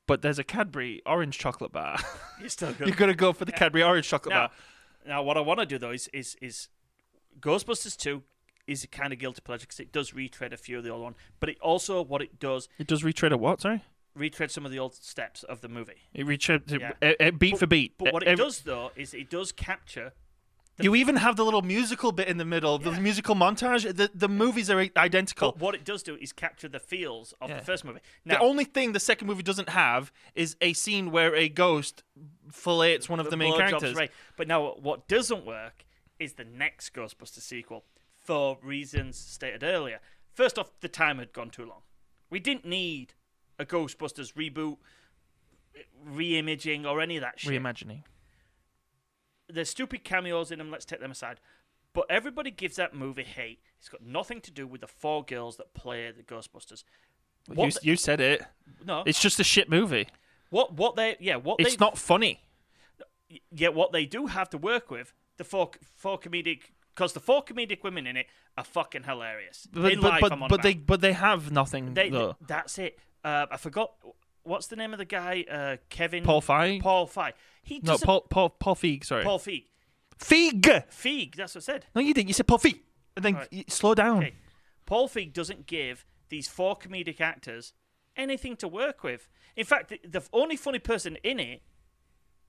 A: but there's a Cadbury orange chocolate bar.
B: You're still good.
A: You're gonna go for the Cadbury orange chocolate bar.
B: Now, what I want to do, though, is Ghostbusters 2 is a kind of guilty pleasure because it does retread a few of the old one, but it also, what it does...
A: It does retread a what, sorry?
B: Retread some of the old steps of the movie.
A: It retread
B: Yeah.
A: beat for beat.
B: But what it does, though, is it does capture...
A: You even have the little musical bit in the middle, the musical montage. The movies are identical.
B: But what it does do is capture the feels of the first movie. Now,
A: The only thing the second movie doesn't have is a scene where a ghost fillets one of the main
B: blowjobs,
A: characters.
B: right. But now, what doesn't work is the next Ghostbusters sequel for reasons stated earlier. First off, the time had gone too long. We didn't need a Ghostbusters reboot, re-imaging, or any of that shit.
A: Reimagining.
B: There's stupid cameos in them, let's take them aside. But everybody gives that movie hate. It's got nothing to do with the four girls that play the Ghostbusters.
A: You said it.
B: No.
A: It's just a shit movie.
B: It's
A: not funny.
B: Yet what they do have to work with, the four comedic, because the four comedic women in it are fucking hilarious.
A: But they have nothing though.
B: That's it. I forgot. What's the name of the guy? Kevin...
A: Paul Feig?
B: Paul Feig.
A: Paul Feig, sorry.
B: Paul Feig.
A: Feig,
B: that's what I said.
A: No, you didn't. You said Paul Feig. And then slow down.
B: Okay. Paul Feig doesn't give these four comedic actors anything to work with. In fact, the only funny person in it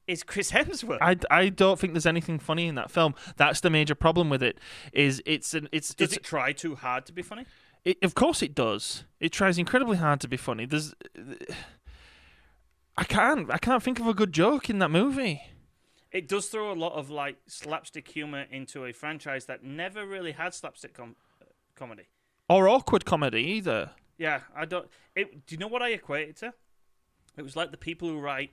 B: is Chris Hemsworth.
A: I don't think there's anything funny in that film. That's the major problem with it. Does
B: it try too hard to be funny?
A: Of course it does. It tries incredibly hard to be funny. I can't think of a good joke in that movie.
B: It does throw a lot of slapstick humor into a franchise that never really had slapstick comedy
A: or awkward comedy either.
B: Yeah, I don't. Do you know what I equate it to? It was like the people who write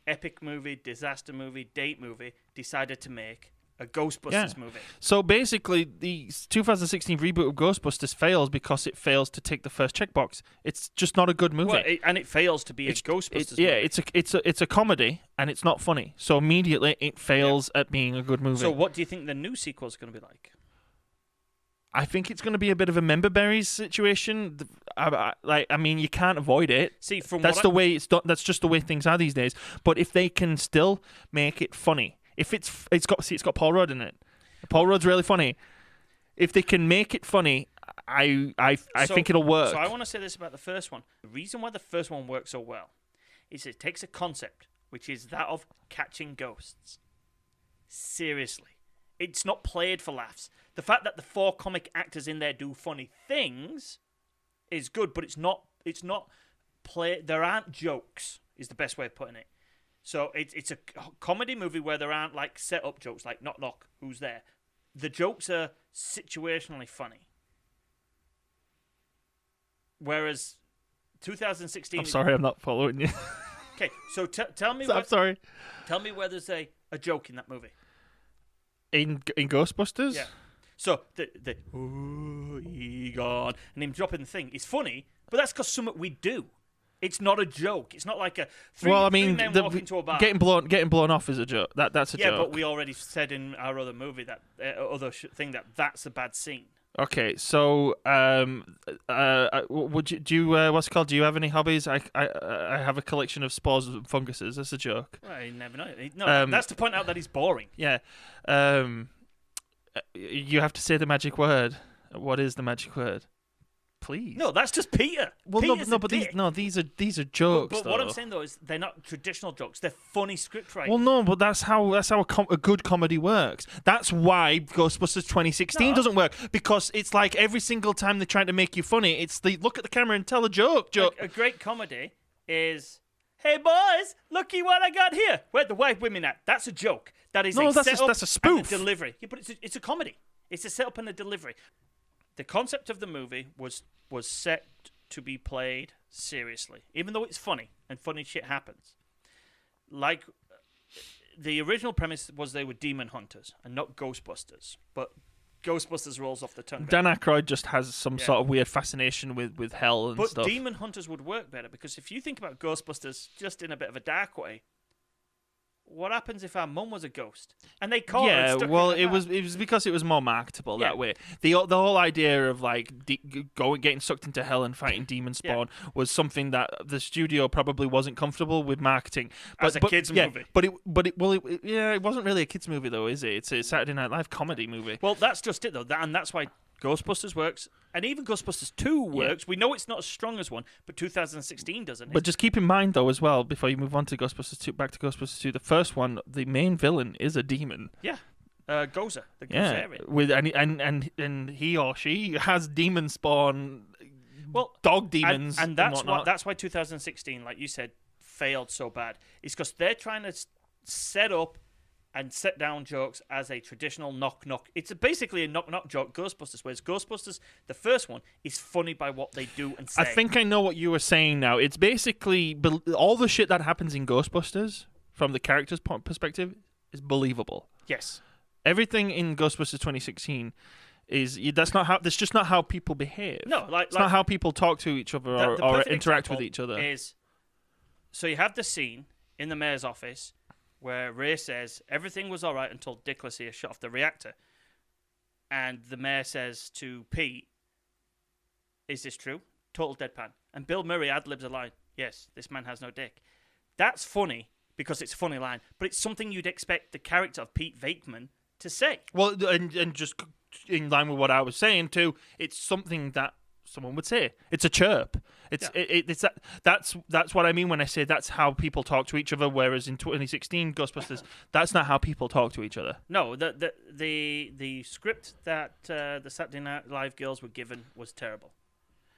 B: epic movie, disaster movie, date movie decided to make a Ghostbusters movie.
A: So basically, the 2016 reboot of Ghostbusters fails because it fails to tick the first checkbox. It's just not a good movie.
B: Well, and it fails to be a Ghostbusters movie.
A: Yeah, it's a comedy, and it's not funny. So immediately, it fails at being a good movie.
B: So what do you think the new sequel is going to be like?
A: I think it's going to be a bit of a member berries situation. I mean, you can't avoid it.
B: See,
A: that's just the way things are these days. But if they can still make it funny, if it's got Paul Rudd in it. Paul Rudd's really funny. If they can make it funny, I think it'll work.
B: So I want to say this about the first one. The reason why the first one works so well is it takes a concept, which is that of catching ghosts, seriously. it's not played for laughs. The fact that the 4 comic actors in there do funny things is good, but it's not play. There aren't jokes. Is the best way of putting it. So it's a comedy movie where there aren't like set up jokes like knock knock, who's there. The jokes are situationally funny. Whereas 2016.
A: I'm sorry, I'm not following you.
B: Okay, so tell me.
A: I'm sorry.
B: Tell me where there's a joke in that movie.
A: In Ghostbusters?
B: Yeah. So the oh, Egon and him dropping the thing is funny, but that's because something we do. It's not a joke. It's not like a three men walk into a bar.
A: Getting blown off is a joke. That's a joke.
B: Yeah, but we already said in our other movie that that's a bad scene.
A: Okay, so would you do you what's it called? Do you have any hobbies? I have a collection of spores and funguses. That's a joke.
B: Well, you never know. No, that's to point out that he's boring.
A: Yeah. You have to say the magic word. What is the magic word? Please.
B: No, that's just Peter.
A: Well,
B: Peter's
A: no, but these are jokes.
B: But what I'm saying though is they're not traditional jokes. They're funny script writing.
A: Well, no, but that's how a good comedy works. That's why Ghostbusters 2016 doesn't work, because it's like every single time they try to make you funny, it's the look at the camera and tell a joke.
B: A great comedy is, hey boys, looky what I got here. Where the white women at? That's a joke. That is
A: that's a spoof.
B: And a delivery. Yeah, but it's a comedy. It's a setup and a delivery. The concept of the movie was set to be played seriously, even though it's funny and funny shit happens. Like, the original premise was they were demon hunters and not Ghostbusters, but Ghostbusters rolls off the tongue.
A: Dan Aykroyd just has some sort of weird fascination with hell and stuff.
B: But demon hunters would work better, because if you think about Ghostbusters just in a bit of a dark way, what happens if our mum was a ghost and they caught her? And stuck her in
A: it was because it was more marketable that way. The whole idea of like getting sucked into hell and fighting demon spawn was something that the studio probably wasn't comfortable with marketing.
B: As a kids movie,
A: it wasn't really a kids movie though, is it? It's a Saturday Night Live comedy movie.
B: Well, that's just it though, and that's why Ghostbusters works, and even Ghostbusters 2 works. Yeah. We know it's not as strong as one, but 2016 doesn't.
A: But just keep in mind, though, as well, before you move on to Ghostbusters 2, back to Ghostbusters 2, the first one, the main villain is a demon.
B: Yeah, Gozer, the Gozerian.
A: And he or she has demon spawn, dog demons,
B: and that's why 2016, like you said, failed so bad. It's because they're trying to set up and set down jokes as a traditional knock-knock. It's basically a knock-knock joke, Ghostbusters, whereas Ghostbusters, the first one, is funny by what they do and say.
A: I think I know what you were saying now. It's basically all the shit that happens in Ghostbusters, from the character's perspective, is believable.
B: Yes.
A: Everything in Ghostbusters 2016 that's just not how people behave.
B: No,
A: it's not how people talk to each other or interact with each other.
B: So you have the scene in the mayor's office where Ray says everything was all right until Dick Lucia shut off the reactor. And the mayor says to Pete, is this true? Total deadpan. And Bill Murray ad-libs a line, yes, this man has no dick. That's funny because it's a funny line, but it's something you'd expect the character of Pete Venkman to say.
A: Well, and just in line with what I was saying too, it's something that someone would say. It's a chirp. That's what I mean when I say that's how people talk to each other. Whereas in 2016 Ghostbusters, that's not how people talk to each other.
B: No, the script that the Saturday Night Live girls were given was terrible,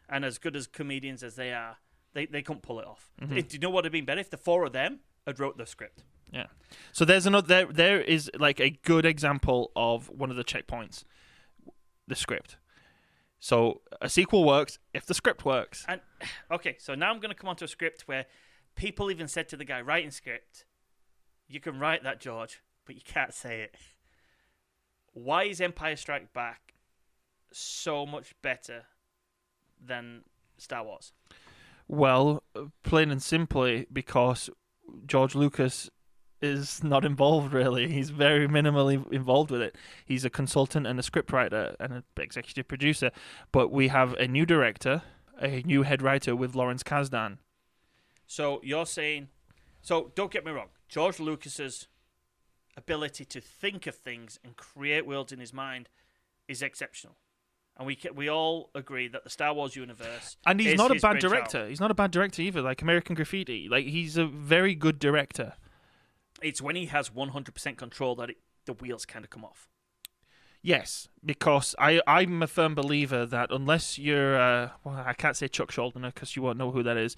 B: and as good as comedians as they are, they couldn't pull it off.
A: Mm-hmm.
B: Do you know what would have been better if the four of them had wrote the script?
A: Yeah. So there is like a good example of one of the checkpoints, the script. So a sequel works if the script works.
B: And okay, so now I'm going to come onto a script where people even said to the guy writing script, you can write that, George, but you can't say it. Why is Empire Strikes Back so much better than Star Wars?
A: Well, plain and simply because George Lucas is not involved, really. He's very minimally involved with it. He's a consultant and a scriptwriter and an executive producer. But we have a new director, a new head writer with Lawrence Kasdan.
B: So you're saying... So don't get me wrong. George Lucas's ability to think of things and create worlds in his mind is exceptional. And we all agree that the Star Wars universe
A: and he's
B: is
A: not a
B: his
A: bad
B: brainchild.
A: director. He's not a bad director either, like American Graffiti. Like, he's a very good director.
B: It's when he has 100% control that the wheels kind of come off.
A: Yes, because I'm a firm believer that unless you're, well, I can't say Chuck Schuldiner because you won't know who that is.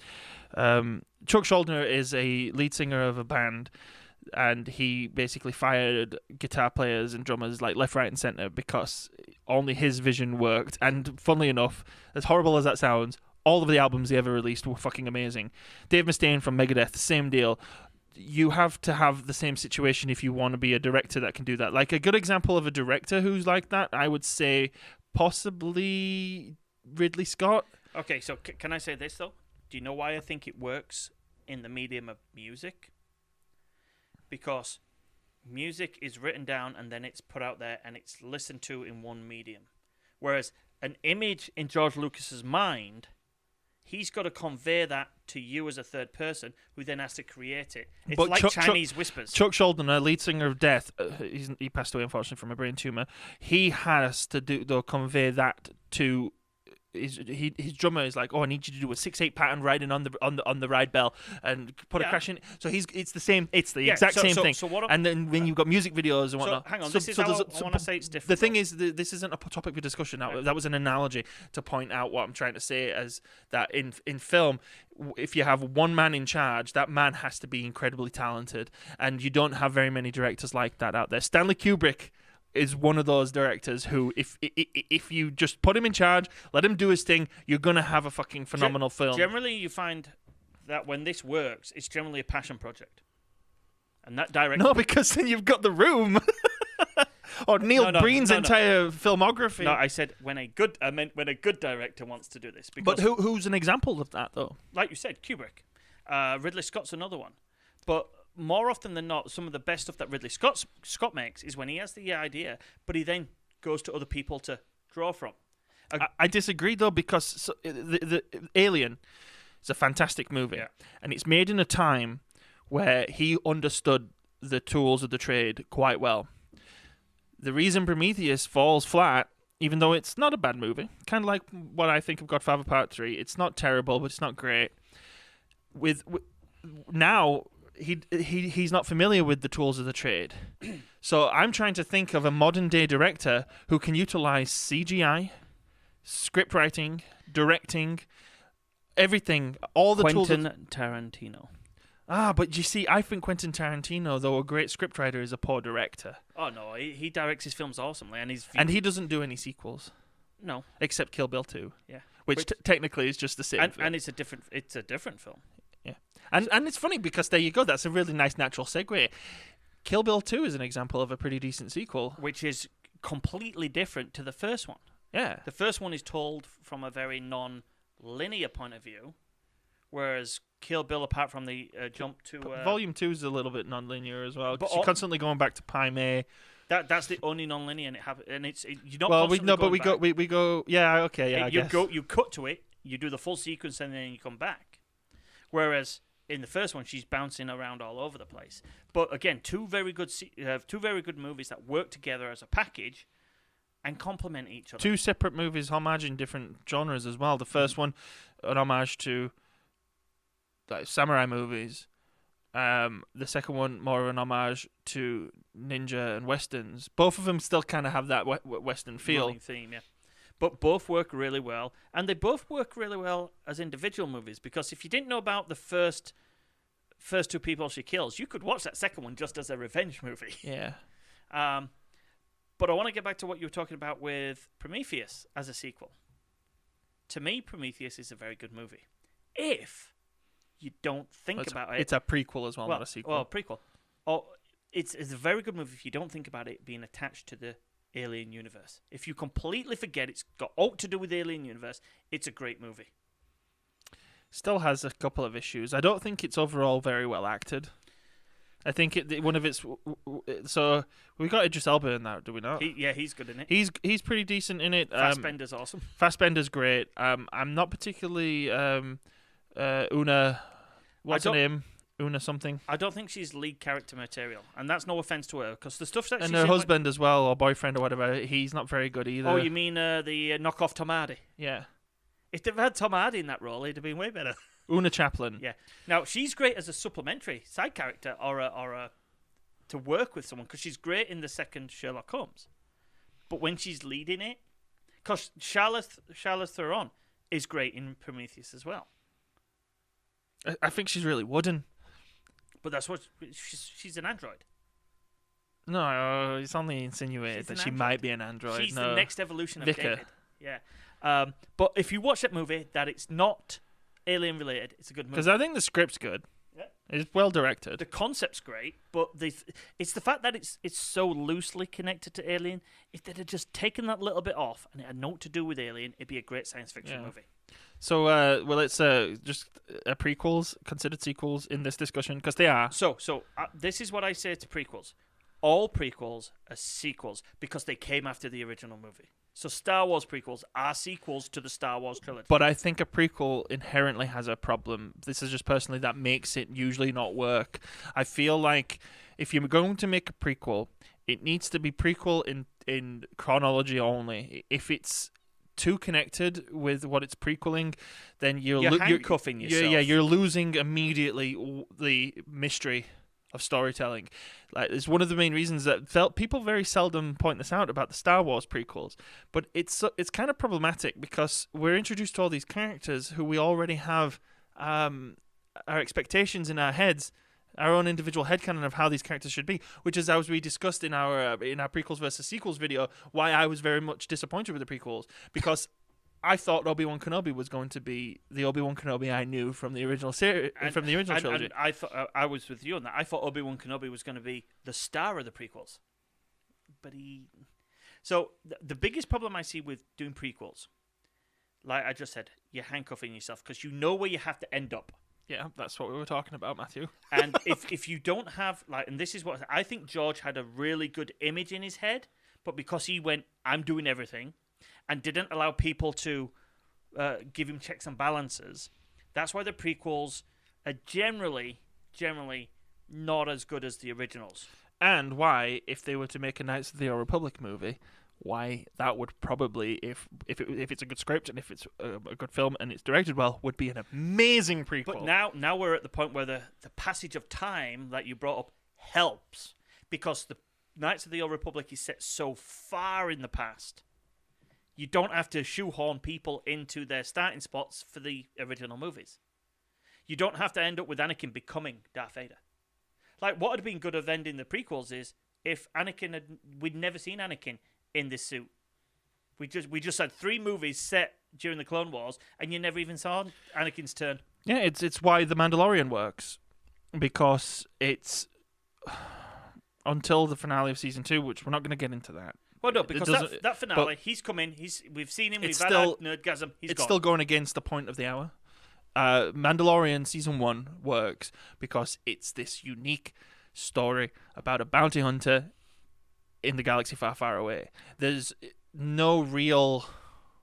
A: Chuck Schuldiner is a lead singer of a band, and he basically fired guitar players and drummers like left, right, and center because only his vision worked. And funnily enough, as horrible as that sounds, all of the albums he ever released were fucking amazing. Dave Mustaine from Megadeth, same deal. You have to have the same situation if you want to be a director that can do that. Like a good example of a director who's like that, I would say possibly Ridley Scott.
B: Okay, so can I say this though? Do you know why I think it works in the medium of music? Because music is written down and then it's put out there and it's listened to in one medium. Whereas an image in George Lucas's mind, he's got to convey that to you as a third person, who then has to create it. It's
A: But
B: like Chinese whispers.
A: Chuck Schuldiner, lead singer of Death, he passed away unfortunately from a brain tumor. He has to convey that to his drummer is like, oh, I need you to do a 6/8 pattern riding on the ride bell and put a crash in. So it's the same. It's the exact same thing.
B: So what
A: and then when you've got music videos and whatnot.
B: So hang on, this is how I want to say it's different.
A: The thing is, this isn't a topic for discussion now. Right. That was an analogy to point out what I'm trying to say, as that in film, if you have one man in charge, that man has to be incredibly talented, and you don't have very many directors like that out there. Stanley Kubrick is one of those directors who, if you just put him in charge, let him do his thing, you're gonna have a fucking phenomenal film.
B: Generally, you find that when this works, it's generally a passion project, and that director.
A: No, because then you've got The Room, or Neil Breen's entire filmography.
B: No, I said when a good director wants to do this. Because,
A: but who's an example of that though?
B: Like you said, Kubrick, Ridley Scott's another one, but. More often than not, some of the best stuff that Ridley Scott makes is when he has the idea, but he then goes to other people to draw from.
A: I disagree, though, because the Alien is a fantastic movie, and it's made in a time where he understood the tools of the trade quite well. The reason Prometheus falls flat, even though it's not a bad movie, kind of like what I think of Godfather Part 3, it's not terrible, but it's not great. Now... He's not familiar with the tools of the trade. So I'm trying to think of a modern day director who can utilize CGI, script writing, directing, everything, all the tools.
B: Quentin Tarantino.
A: But you see, I think Quentin Tarantino, though a great scriptwriter, is a poor director.
B: Oh no, he directs his films awesomely,
A: and he doesn't do any sequels.
B: No,
A: except Kill Bill 2.
B: Yeah,
A: which technically is just the same.
B: And it's a different film.
A: Yeah, and it's funny because there you go. That's a really nice natural segue. Kill Bill 2 is an example of a pretty decent sequel,
B: which is completely different to the first one.
A: Yeah,
B: the first one is told from a very non-linear point of view, whereas Kill Bill, apart from the jump to
A: Volume 2 is a little bit non-linear as well. But you're constantly going back to Pai Mei.
B: That's the only non-linear, and you're not.
A: Well,
B: we
A: go. Yeah, okay, yeah.
B: You cut to it. You do the full sequence, and then you come back. Whereas in the first one, she's bouncing around all over the place. But again, two very good movies that work together as a package and complement each other.
A: Two separate movies, homage in different genres as well. The first one, an homage to like samurai movies. The second one, more of an homage to ninja and westerns. Both of them still kind of have that western feel.
B: Running theme, yeah. But both work really well, and they both work really well as individual movies, because if you didn't know about the first two people she kills, you could watch that second one just as a revenge movie.
A: Yeah.
B: But I want to get back to what you were talking about with Prometheus as a sequel. To me, Prometheus is a very good movie. If you don't think about it...
A: It's a prequel as well, not a sequel.
B: Well, prequel. It's a very good movie if you don't think about it being attached to the Alien universe. If you completely forget it's got all to do with the Alien universe, it's a great movie.
A: Still has a couple of issues. I don't think it's overall very well acted. I think one of its... So, we got Idris Elba in that, do we not?
B: He's good in it.
A: He's pretty decent in it.
B: Fassbender's awesome.
A: Fassbender's great. I'm not particularly... Una... What's her name? Una something.
B: I don't think she's lead character material, and that's no offense to her, because the stuff that
A: and her husband as well, or boyfriend or whatever, he's not very good either.
B: Oh, you mean the knockoff Tom Hardy?
A: Yeah.
B: If they've had Tom Hardy in that role, he'd have been way better.
A: Una Chapman.
B: Yeah. Now she's great as a supplementary side character or a to work with someone, because she's great in the second Sherlock Holmes. But when she's leading it, because Charlize Theron is great in Prometheus as well.
A: I think she's really wooden.
B: But that's what she's an android.
A: No, it's only insinuated
B: She's
A: that
B: an
A: she
B: android.
A: might be an android.
B: She's
A: no.
B: the next evolution of
A: Vicar.
B: David. Yeah. But if you watch that movie, that it's not alien related, it's a good movie.
A: Because I think the script's good.
B: Yeah.
A: It's well directed.
B: The concept's great, but it's the fact that it's so loosely connected to Alien. If they'd have just taken that little bit off and it had nothing to do with Alien, it'd be a great science fiction movie.
A: So, it's just prequels considered sequels in this discussion? Because they are.
B: So this is what I say to prequels. All prequels are sequels because they came after the original movie. So Star Wars prequels are sequels to the Star Wars trilogy.
A: But I think a prequel inherently has a problem. This is just personally that makes it usually not work. I feel like if you're going to make a prequel, it needs to be prequel in chronology only. If it's too connected with what it's prequeling, then you're
B: handcuffing yourself.
A: Yeah, you're losing immediately the mystery of storytelling. Like, it's one of the main reasons that people very seldom point this out about the Star Wars prequels, but it's kind of problematic because we're introduced to all these characters who we already have our expectations in our heads, our own individual headcanon of how these characters should be, which is, as we discussed in our prequels versus sequels video, why I was very much disappointed with the prequels, because I thought Obi-Wan Kenobi was going to be the Obi-Wan Kenobi I knew from the original series, from the original trilogy.
B: And I thought I was with you on that. I thought Obi-Wan Kenobi was going to be the star of the prequels, but So the biggest problem I see with doing prequels, like I just said, you're handcuffing yourself because you know where you have to end up.
A: Yeah, that's what we were talking about, Matthew.
B: And if you don't have, like, and this is what I think George had a really good image in his head, but because he went, I'm doing everything, and didn't allow people to give him checks and balances, that's why the prequels are generally not as good as the originals.
A: And why, if they were to make a Knights of the Old Republic movie, why that would probably, if it's a good script and if it's a good film and it's directed well, would be an amazing prequel.
B: But now we're at the point where the passage of time that you brought up helps, because the Knights of the Old Republic is set so far in the past. You don't have to shoehorn people into their starting spots for the original movies. You don't have to end up with Anakin becoming Darth Vader. Like, what had been good of ending the prequels is if we'd never seen Anakin in this suit. We just had 3 movies set during the Clone Wars, and you never even saw Anakin's turn.
A: Yeah, it's why The Mandalorian works, because it's until the finale of season 2, which we're not going to get into that.
B: Well, no, because that finale, he's come in, we've seen him, we've had our nerdgasm, he's
A: it's
B: gone.
A: still going against the point of the hour. Mandalorian season 1 works because it's this unique story about a bounty hunter in the galaxy far, far away. There's no real.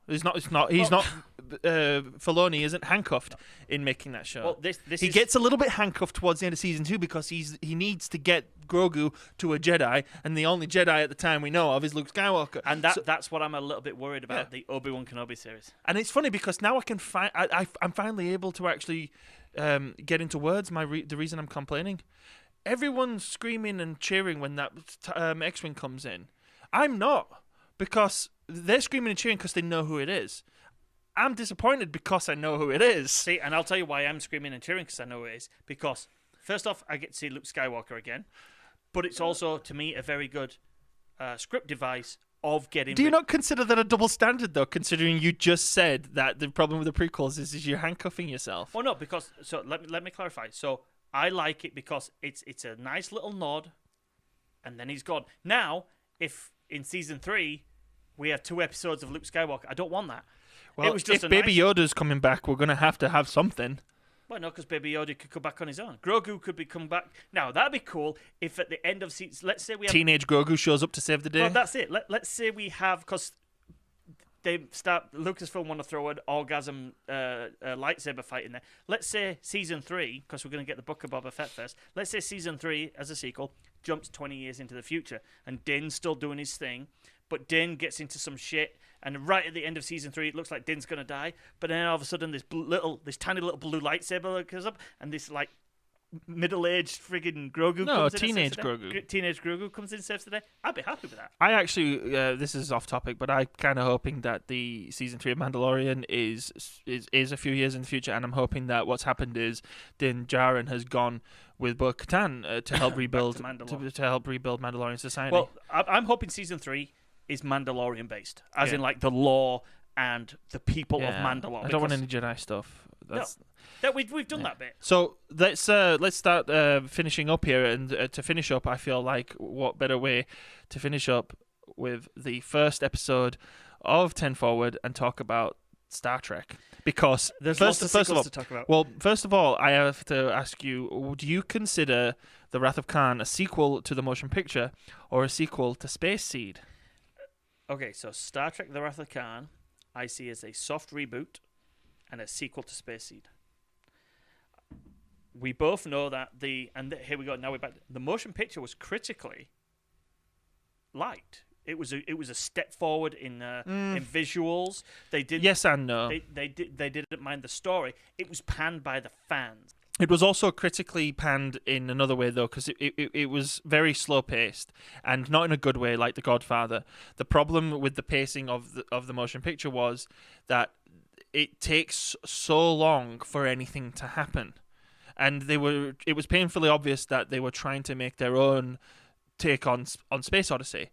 A: Filoni isn't handcuffed in making that show.
B: Well, he
A: gets a little bit handcuffed towards the end of season 2 because he needs to get Grogu to a Jedi, and the only Jedi at the time we know of is Luke Skywalker.
B: And that's what I'm a little bit worried about, the Obi-Wan Kenobi series.
A: And it's funny because now I can I'm finally able to actually get into words the reason I'm complaining. Everyone's screaming and cheering when that X-Wing comes in. I'm not, because they're screaming and cheering because they know who it is. I'm disappointed because I know who it is.
B: See, and I'll tell you why I'm screaming and cheering because I know who it is. Because, first off, I get to see Luke Skywalker again. But it's also, to me, a very good script device of getting...
A: Do you not consider that a double standard, though, considering you just said that the problem with the prequels is you're handcuffing yourself?
B: Well, no, because... So, let me clarify. So, I like it because it's a nice little nod, and then he's gone. Now, if in season 3 we have 2 episodes of Luke Skywalker, I don't want that.
A: Well,
B: it was just
A: if Baby Yoda's coming back, we're going to have something.
B: Well, no, because Baby Yoda could come back on his own. Grogu could come back. Now, that'd be cool if at the end of season... Let's say we have...
A: Teenage Grogu shows up to save the day.
B: Well, that's it. Let's say we have... Because Lucasfilm want to throw an orgasm lightsaber fight in there. Let's say season 3, because we're going to get the Book of Boba Fett first. Let's say season 3, as a sequel, jumps 20 years into the future. And Din's still doing his thing. But Din gets into some shit, and right at the end of season 3, it looks like Din's gonna die. But then all of a sudden, this tiny little blue lightsaber goes up, and this like middle-aged friggin' Grogu
A: No,
B: comes in
A: teenage
B: and saves the day.
A: Grogu.
B: Teenage Grogu comes in and saves the day. I'd be happy with that.
A: I actually, this is off topic, but I'm kind of hoping that the season 3 of Mandalorian is a few years in the future, and I'm hoping that what's happened is Din Djarin has gone with Bo-Katan to help rebuild to help rebuild Mandalorian society.
B: Well, I'm hoping season 3 is Mandalorian based, as in like the lore and the people of Mandalore.
A: I don't want any Jedi stuff.
B: We've done that bit.
A: So let's start finishing up here, and to finish up, I feel like what better way to finish up with the first episode of 10 Forward and talk about Star Trek, because
B: there's
A: first
B: lots of
A: of all,
B: to talk about.
A: Well, first of all, I have to ask you: do you consider The Wrath of Khan a sequel to the motion picture or a sequel to Space Seed?
B: Okay, so Star Trek: The Wrath of Khan, I see as a soft reboot and a sequel to Space Seed. We both know that here we go. Now we're back. The motion picture was critically liked. It was a step forward in visuals. They did
A: yes and no.
B: They didn't mind the story. It was panned by the fans.
A: It was also critically panned in another way, though, because it was very slow paced and not in a good way, like The Godfather. The problem with the pacing of the motion picture was that it takes so long for anything to happen, and it was painfully obvious that they were trying to make their own take on Space Odyssey.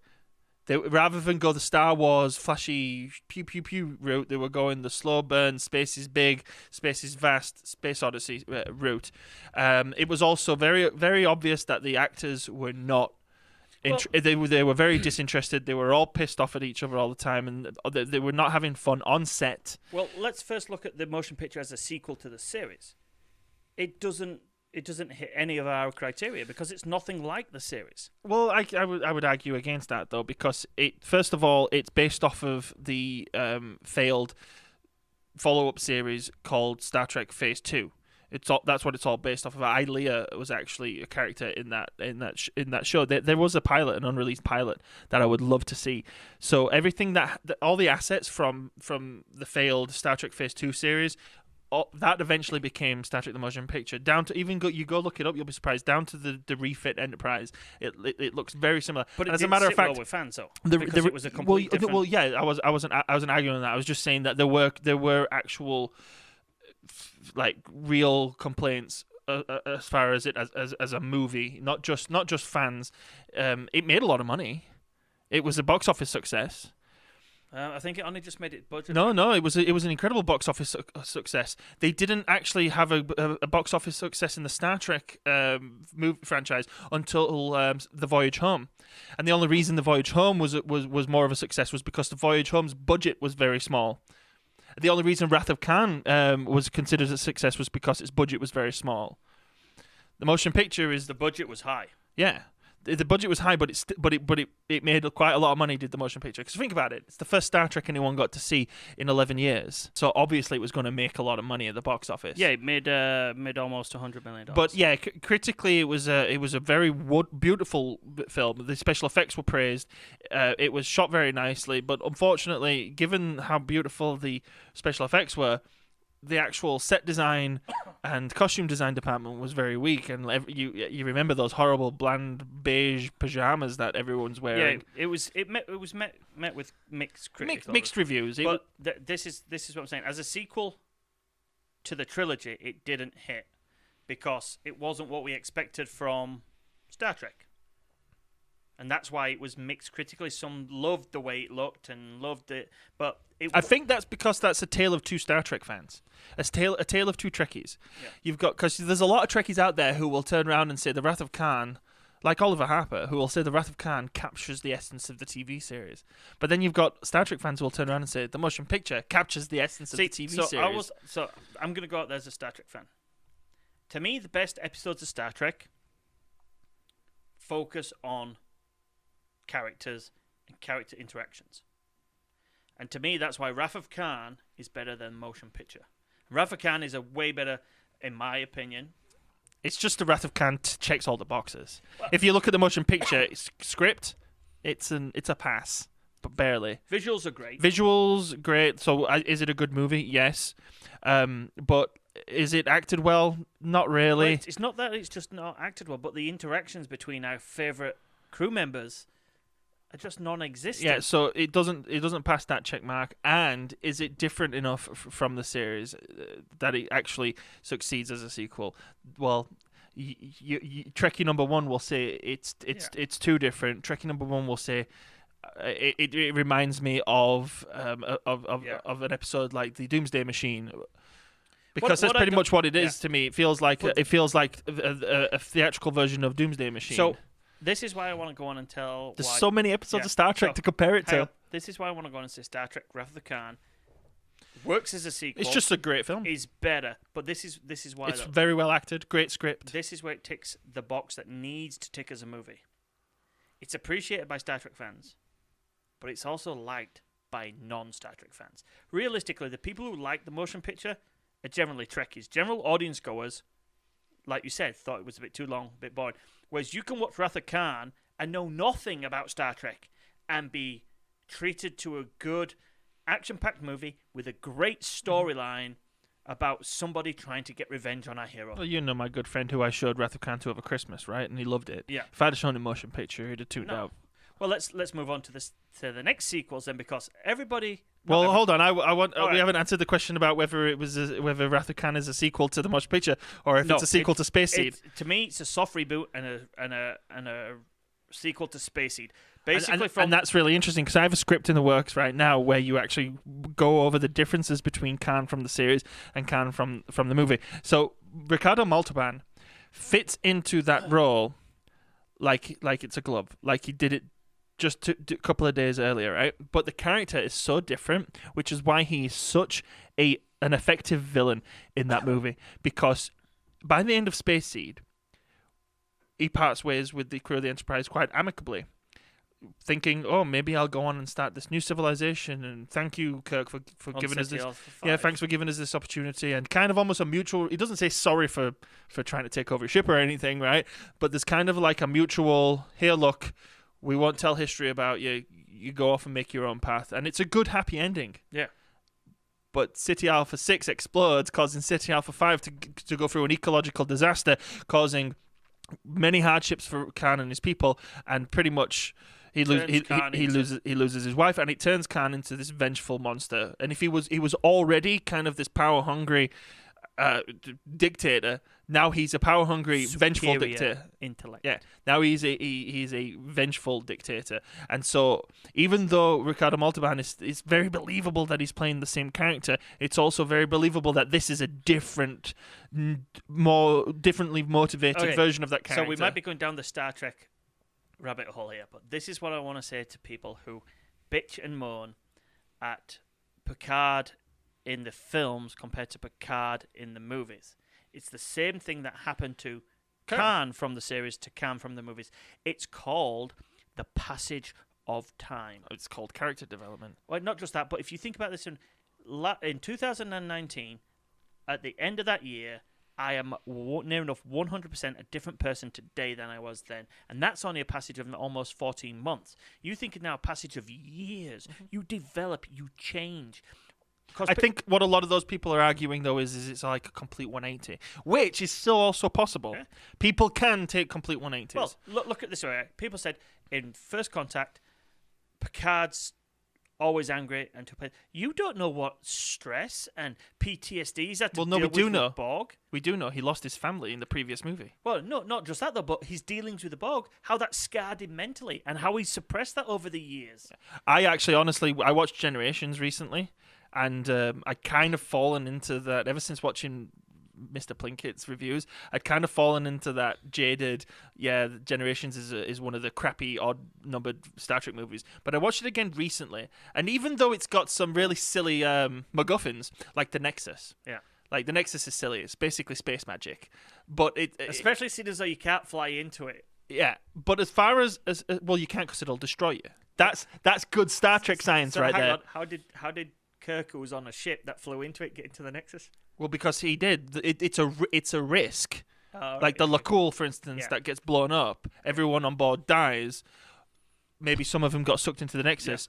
A: They, rather than go the Star Wars flashy pew pew pew route, they were going the slow burn, space is big, space is vast, Space Odyssey route. It was also very very obvious that the actors were not. They were very disinterested. They were all pissed off at each other all the time, and they were not having fun on set.
B: Well, let's first look at the motion picture as a sequel to the series. It doesn't hit any of our criteria because it's nothing like the series.
A: Well, I would argue against that, though, because first of all, it's based off of the failed follow-up series called Star Trek Phase 2. That's what it's all based off of. Leia was actually a character in that show. There was a pilot, an unreleased pilot that I would love to see. So everything all the assets from the failed Star Trek Phase 2 series, that eventually became Star Trek: The Motion Picture. Down to you go look it up, you'll be surprised. Down to the refit Enterprise, it looks very similar.
B: But
A: as a matter of fact,
B: well with fans though, because it was a completely different.
A: Well, yeah, I wasn't arguing that. I was just saying that there were actual like real complaints as far as it as a movie, not just fans. It made a lot of money. It was a box office success.
B: I think it only just made it budget.
A: No, it was an incredible box office success. They didn't actually have a box office success in the Star Trek movie franchise until The Voyage Home, and the only reason The Voyage Home was more of a success was because The Voyage Home's budget was very small. The only reason Wrath of Khan was considered a success was because its budget was very small. The motion picture is
B: the budget was high.
A: Yeah. The budget was high, but it made quite a lot of money. Did the motion picture? Because think about it, it's the first Star Trek anyone got to see in 11 years. So obviously it was going to make a lot of money at the box office.
B: Yeah, it made almost $100 million.
A: But yeah, critically it was a very beautiful film. The special effects were praised. It was shot very nicely, but unfortunately, given how beautiful the special effects were, the actual set design and costume design department was very weak, and you remember those horrible bland beige pajamas that everyone's wearing.
B: Yeah, it was met with mixed critics.
A: Mixed reviews.
B: But this is what I'm saying. As a sequel to the trilogy, it didn't hit because it wasn't what we expected from Star Trek. And that's why it was mixed critically. Some loved the way it looked and loved it, but
A: I think that's because that's a tale of two Star Trek fans. A tale of two Trekkies. Yeah. You've got, because there's a lot of Trekkies out there who will turn around and say The Wrath of Khan, like Oliver Harper, who will say The Wrath of Khan captures the essence of the TV series. But then you've got Star Trek fans who will turn around and say the motion picture captures the essence of the TV series.
B: So I'm going to go out there as a Star Trek fan. To me, the best episodes of Star Trek focus on characters and character interactions. And to me, that's why Wrath of Khan is better than motion picture. Wrath of Khan is a way better, in my opinion.
A: It's just the Wrath of Khan checks all the boxes. Well, if you look at the motion picture script, it's a pass, but barely.
B: Visuals are great.
A: Visuals, great. So is it a good movie? Yes. But Is it acted well? Not
B: Well,
A: really.
B: it's not that it's just not acted well, but the interactions between our favourite crew members are just non-existent.
A: Yeah, so it doesn't pass that check mark. And is it different enough from the series that it actually succeeds as a sequel? Well, Trekkie number one will say it's too different. Trekkie number one will say it reminds me of an episode like the Doomsday Machine. Because that's pretty much what it is to me. It feels like a theatrical version of Doomsday Machine.
B: So this is why I want to go on and tell.
A: There's so many episodes of Star Trek to compare it to.
B: This is why I want to go on and say Star Trek: Wrath of the Khan works as a sequel.
A: It's just a great film.
B: Is better, but this is why
A: it's very well acted. Great script.
B: This is where it ticks the box that needs to tick as a movie. It's appreciated by Star Trek fans, but it's also liked by non-Star Trek fans. Realistically, the people who like the motion picture are generally Trekkies. General audience goers, like you said, thought it was a bit too long, a bit boring. Whereas you can watch Wrath of Khan and know nothing about Star Trek and be treated to a good action-packed movie with a great storyline about somebody trying to get revenge on our hero.
A: Well, you know my good friend who I showed Wrath of Khan to over Christmas, right? And he loved it.
B: Yeah.
A: If I'd have shown him motion picture, he'd have tuned out.
B: Well, let's move on to the next sequels then, because everybody.
A: Well, hold on. I want.
B: All
A: we
B: right.
A: haven't answered the question about whether whether Wrath of Khan is a sequel to the motion picture or if it's a sequel to Space Seed.
B: To me, it's a soft reboot and a sequel to Space Seed. Basically,
A: and that's really interesting because I have a script in the works right now where you actually go over the differences between Khan from the series and Khan from the movie. So Ricardo Montalban fits into that role like it's a glove, like he did it just a couple of days earlier, right? But the character is so different, which is why he's such an effective villain in that movie. Because by the end of Space Seed, he parts ways with the crew of the Enterprise quite amicably, thinking, "Oh, maybe I'll go on and start this new civilization." And thank you, Kirk, for giving us this. Yeah, thanks for giving us this opportunity. And kind of almost a mutual. He doesn't say sorry for trying to take over your ship or anything, right? But there's kind of like a mutual. Here, look. We won't tell history about you. You go off and make your own path. And it's a good, happy ending.
B: Yeah.
A: But City Alpha 6 explodes, causing City Alpha 5 to go through an ecological disaster, causing many hardships for Khan and his people. And pretty much he loses his wife. And it turns Khan into this vengeful monster. And if he was already kind of this power-hungry dictator, now he's a power-hungry, vengeful dictator.
B: Intellect.
A: Yeah. Now he's a vengeful dictator, and so even though Ricardo Montalban is very believable that he's playing the same character, it's also very believable that this is a different, more differently motivated version of that character.
B: So we might be going down the Star Trek rabbit hole here, but this is what I want to say to people who bitch and moan at Picard in the films compared to Picard in the movies. It's the same thing that happened to Khan from the series to Khan from the movies. It's called the passage of time.
A: It's called character development.
B: Well, not just that, but if you think about this in 2019, at the end of that year, I am near enough 100% a different person today than I was then. And that's only a passage of almost 14 months. You think now a passage of years. Mm-hmm. You develop, you change.
A: I think what a lot of those people are arguing, though, is it's like a complete 180, which is still also possible. Okay. People can take complete 180s.
B: Well, look at this way. People said in First Contact, Picard's always angry and you don't know what stress and PTSD is that to deal with the Borg.
A: We do know he lost his family in the previous movie.
B: Well, no, not just that though, but his dealings with the Borg, how that scarred him mentally and how he suppressed that over the years.
A: I watched Generations recently. And I'd kind of fallen into that ever since watching Mr. Plinkett's reviews. I'd kind of fallen into that jaded, Generations is one of the crappy, odd-numbered Star Trek movies. But I watched it again recently, and even though it's got some really silly MacGuffins, like the Nexus.
B: Yeah.
A: Like, the Nexus is silly. It's basically space magic. But
B: especially seeing as though you can't fly into it.
A: Yeah. But as far as well, you can't because it'll destroy you. That's good Star Trek science right there.
B: How did Kirk, who was on a ship that flew into it, get into the Nexus?
A: Well, because he did. It's a risk.
B: Oh,
A: like the LaCool, for instance, that gets blown up. Everyone on board dies. maybe some of them got sucked into the Nexus.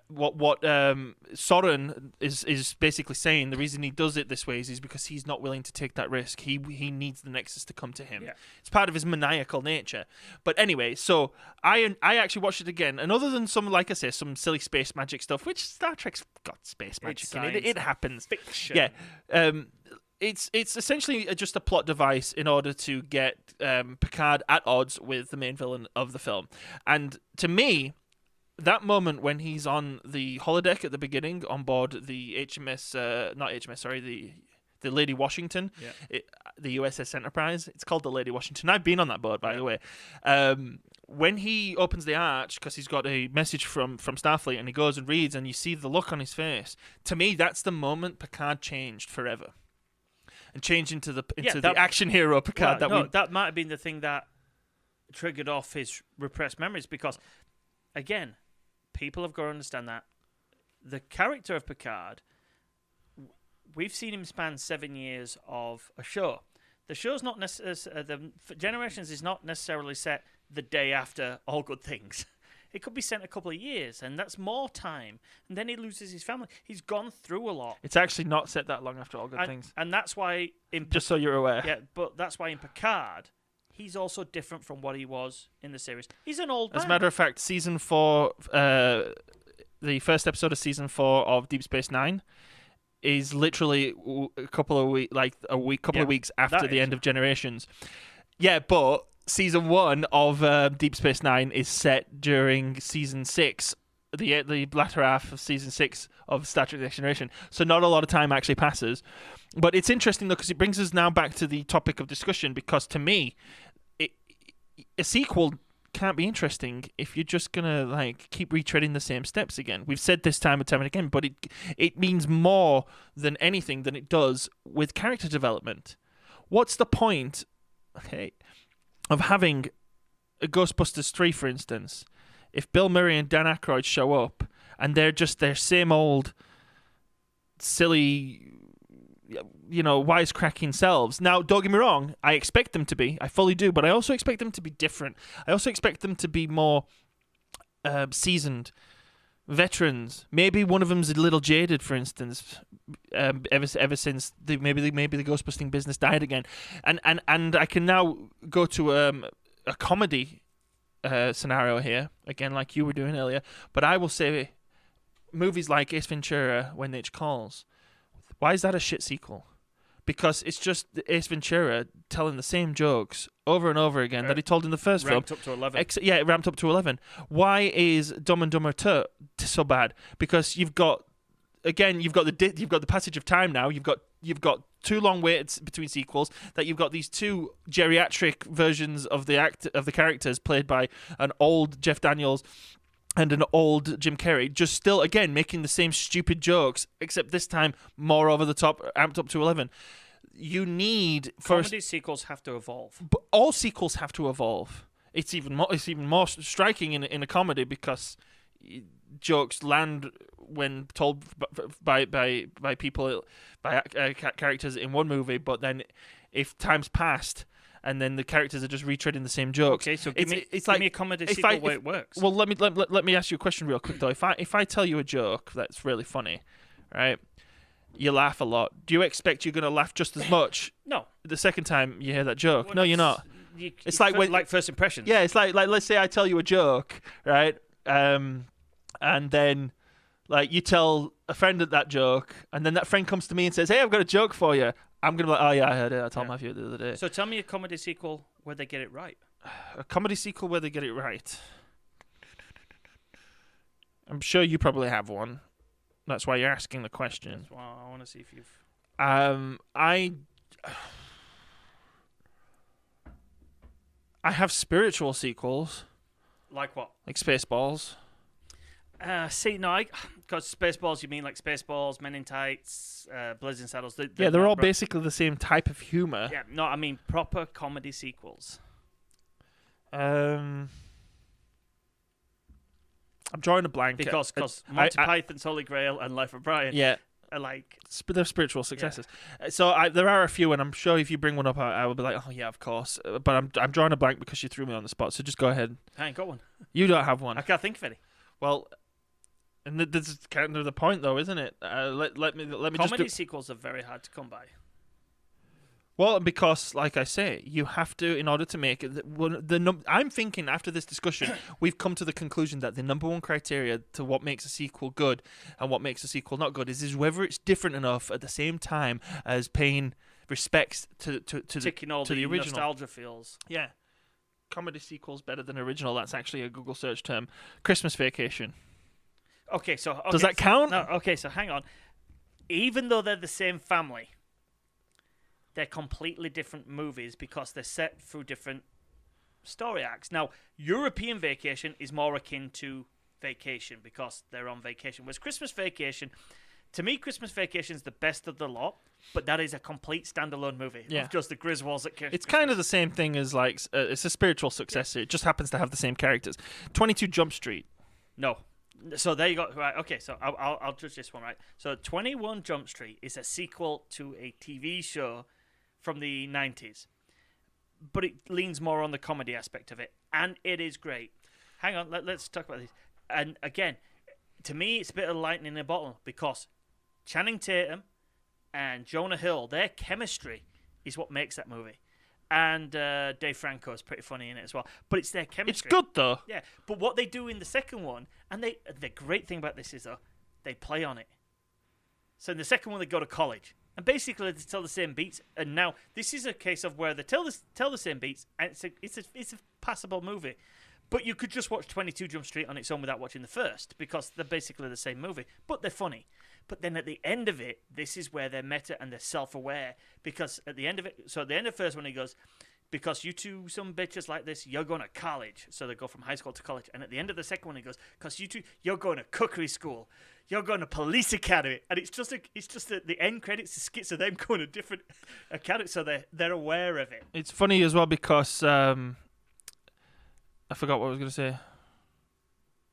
A: What Soren is basically saying, the reason he does it this way is because he's not willing to take that risk. He needs the Nexus to come to him. It's part of his maniacal nature. But anyway, so I actually watched it again, and other than some, like I say, some silly space magic stuff, which Star Trek's got space magic in it. It happens.
B: Fiction.
A: Yeah. It's essentially just a plot device in order to get Picard at odds with the main villain of the film. And to me, that moment when he's on the holodeck at the beginning on board the the Lady Washington, the USS Enterprise. It's called the Lady Washington. I've been on that boat, by the way. When he opens the arch, because he's got a message from Starfleet, and he goes and reads, and you see the look on his face. To me, that's the moment Picard changed forever. And changed into the action hero Picard.
B: That might have been the thing that triggered off his repressed memories, because, again, people have got to understand that the character of Picard, we've seen him span 7 years of a show. The show's not necessarily, the Generations is not necessarily set the day after All Good Things. It could be set a couple of years, and that's more time. And then he loses his family. He's gone through a lot.
A: It's actually not set that long after All Good Things.
B: And that's why...
A: Just so you're aware.
B: Yeah, but that's why in Picard, he's also different from what he was in the series. He's an old man.
A: As a matter of fact, Season 4, the first episode of Season 4 of Deep Space Nine is literally a couple of weeks after the end of Generations. Yeah, but... Season 1 of Deep Space Nine is set during Season 6, the latter half of Season 6 of Star Trek: Next Generation. So not a lot of time actually passes. But it's interesting, though, because it brings us now back to the topic of discussion, because to me, a sequel can't be interesting if you're just going to keep retreading the same steps again. We've said this time and time and again, but it means more than anything than it does with character development. What's the point... Okay, of having a Ghostbusters 3, for instance, if Bill Murray and Dan Aykroyd show up and they're just their same old silly, wisecracking selves. Now, don't get me wrong, I expect them to be. I fully do, but I also expect them to be different. I also expect them to be more seasoned, veterans. Maybe one of them's a little jaded, for instance, ever since maybe the ghostbusting business died again, and I can now go to a comedy scenario here again, like you were doing earlier. But I will say, movies like Ace Ventura: When Nature Calls. Why is that a shit sequel? Because it's just Ace Ventura telling the same jokes over and over again that he told in the first film.
B: Ramped up to 11.
A: It ramped up to 11. Why is Dumb and Dumber 2 so bad? Because you've got the passage of time now. You've got too long waits between sequels. That you've got these two geriatric versions of the characters played by an old Jeff Daniels and an old Jim Carrey, just still, again, making the same stupid jokes, except this time more over the top, amped up to 11. You need...
B: Comedy sequels have to evolve.
A: But all sequels have to evolve. It's even more striking in a comedy, because jokes land when told by people, by characters in one movie, but then if time's passed... and then the characters are just retreading the same jokes.
B: Okay, so give me a comedy sequel where it works.
A: Well, let me ask you a question real quick though. If I tell you a joke that's really funny, right? You laugh a lot. Do you expect you're going to laugh just as much?
B: No.
A: The second time you hear that joke, no, you're not.
B: It's like first impressions.
A: Yeah, it's like let's say I tell you a joke, right? And then you tell a friend that joke, and then that friend comes to me and says, "Hey, I've got a joke for you." I'm going to be like, oh, yeah, I heard it. I told Matthew the other day.
B: So tell me a comedy sequel where they get it right.
A: A comedy sequel where they get it right. I'm sure you probably have one. That's why you're asking the question.
B: Well, I want to see if you've...
A: I have spiritual sequels.
B: Like what?
A: Like Spaceballs.
B: Because Spaceballs, you mean like Spaceballs, Men in Tights, Blazing Saddles.
A: They're all basically the same type of humor.
B: Yeah, no, I mean proper comedy sequels.
A: I'm drawing a blank.
B: Because Monty Python's Holy Grail and Life of Brian.
A: Yeah.
B: like
A: They're spiritual successors. So there are a few, and I'm sure if you bring one up, I will be like, oh yeah, of course. But I'm drawing a blank because you threw me on the spot. So just go ahead.
B: I ain't got one.
A: You don't have one.
B: I can't think of any.
A: Well, and this is kind of the point, though, isn't it? Let me
B: Comedy
A: just
B: sequels are very hard to come by.
A: Well, because, like I say, you have to, in order to make it. I'm thinking after this discussion, we've come to the conclusion that the number one criteria to what makes a sequel good and what makes a sequel not good is whether it's different enough at the same time as paying respects to
B: Ticking all
A: the original.
B: nostalgia feels.
A: Yeah, comedy sequels better than original. That's actually a Google search term. Christmas Vacation.
B: Okay, so
A: Does that count?
B: No. Okay, so hang on. Even though they're the same family, they're completely different movies because they're set through different story arcs. Now, European Vacation is more akin to Vacation because they're on vacation. Whereas Christmas Vacation, to me, Christmas Vacation is the best of the lot, but that is a complete standalone movie.
A: Yeah.
B: Of just the Griswolds at Christmas.
A: It's kind of the same thing as, like, it's a spiritual successor. It just happens to have the same characters. 22 Jump Street.
B: No. So there you go. Right. Okay. So I'll judge this one. Right. So 21 Jump Street is a sequel to a TV show from the 90s, but it leans more on the comedy aspect of it, and it is great. Hang on. Let's talk about this. And again, to me, it's a bit of lightning in a bottle because Channing Tatum and Jonah Hill, their chemistry is what makes that movie. And Dave Franco is pretty funny in it as well. But it's their chemistry.
A: It's good, though.
B: Yeah. But what they do in the second one, and the great thing about this is, though, they play on it. So in the second one, they go to college. And basically, they tell the same beats. And now, this is a case of where they tell the same beats, and it's a passable movie. But you could just watch 22 Jump Street on its own without watching the first, because they're basically the same movie. But they're funny. But then at the end of it, this is where they're meta and they're self-aware. Because at the end of it, so at the end of the first one, he goes, because you two some bitches like this, you're going to college. So they go from high school to college. And at the end of the second one, he goes, because you two, you're going to cookery school. You're going to police academy. And it's just the end credits, the skits of them going to different academies. So they're aware of it.
A: It's funny as well because I forgot what I was going to say.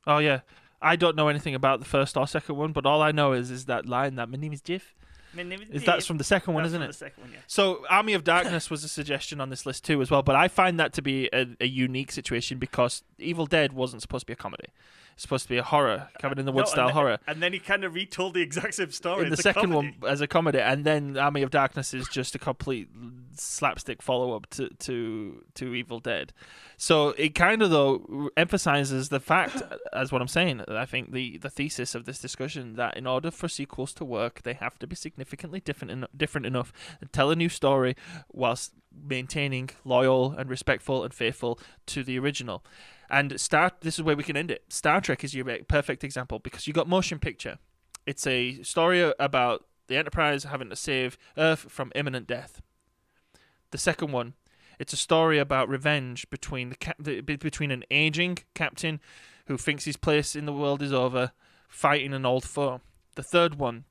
A: Oh, yeah. I don't know anything about the first or second one, but all I know is that line that my name is Jiff. That's from the second one, isn't it?
B: The second one, yeah.
A: So Army of Darkness was a suggestion on this list too as well, but I find that to be a unique situation because Evil Dead wasn't supposed to be a comedy. It's supposed to be a horror, Cabin in the Woods style horror.
B: And then he kind of retold the exact same story
A: in the second one as a comedy, and then Army of Darkness is just a complete slapstick follow-up to Evil Dead. So it kind of, though, emphasizes the fact, as what I'm saying, I think the thesis of this discussion, that in order for sequels to work, they have to be significantly different enough and tell a new story whilst maintaining loyal and respectful and faithful to the original. And this is where we can end it. Star Trek is your perfect example because you got motion picture. It's a story about the Enterprise having to save Earth from imminent death. The second one, it's a story about revenge between between an aging captain who thinks his place in the world is over, fighting an old foe. The third one,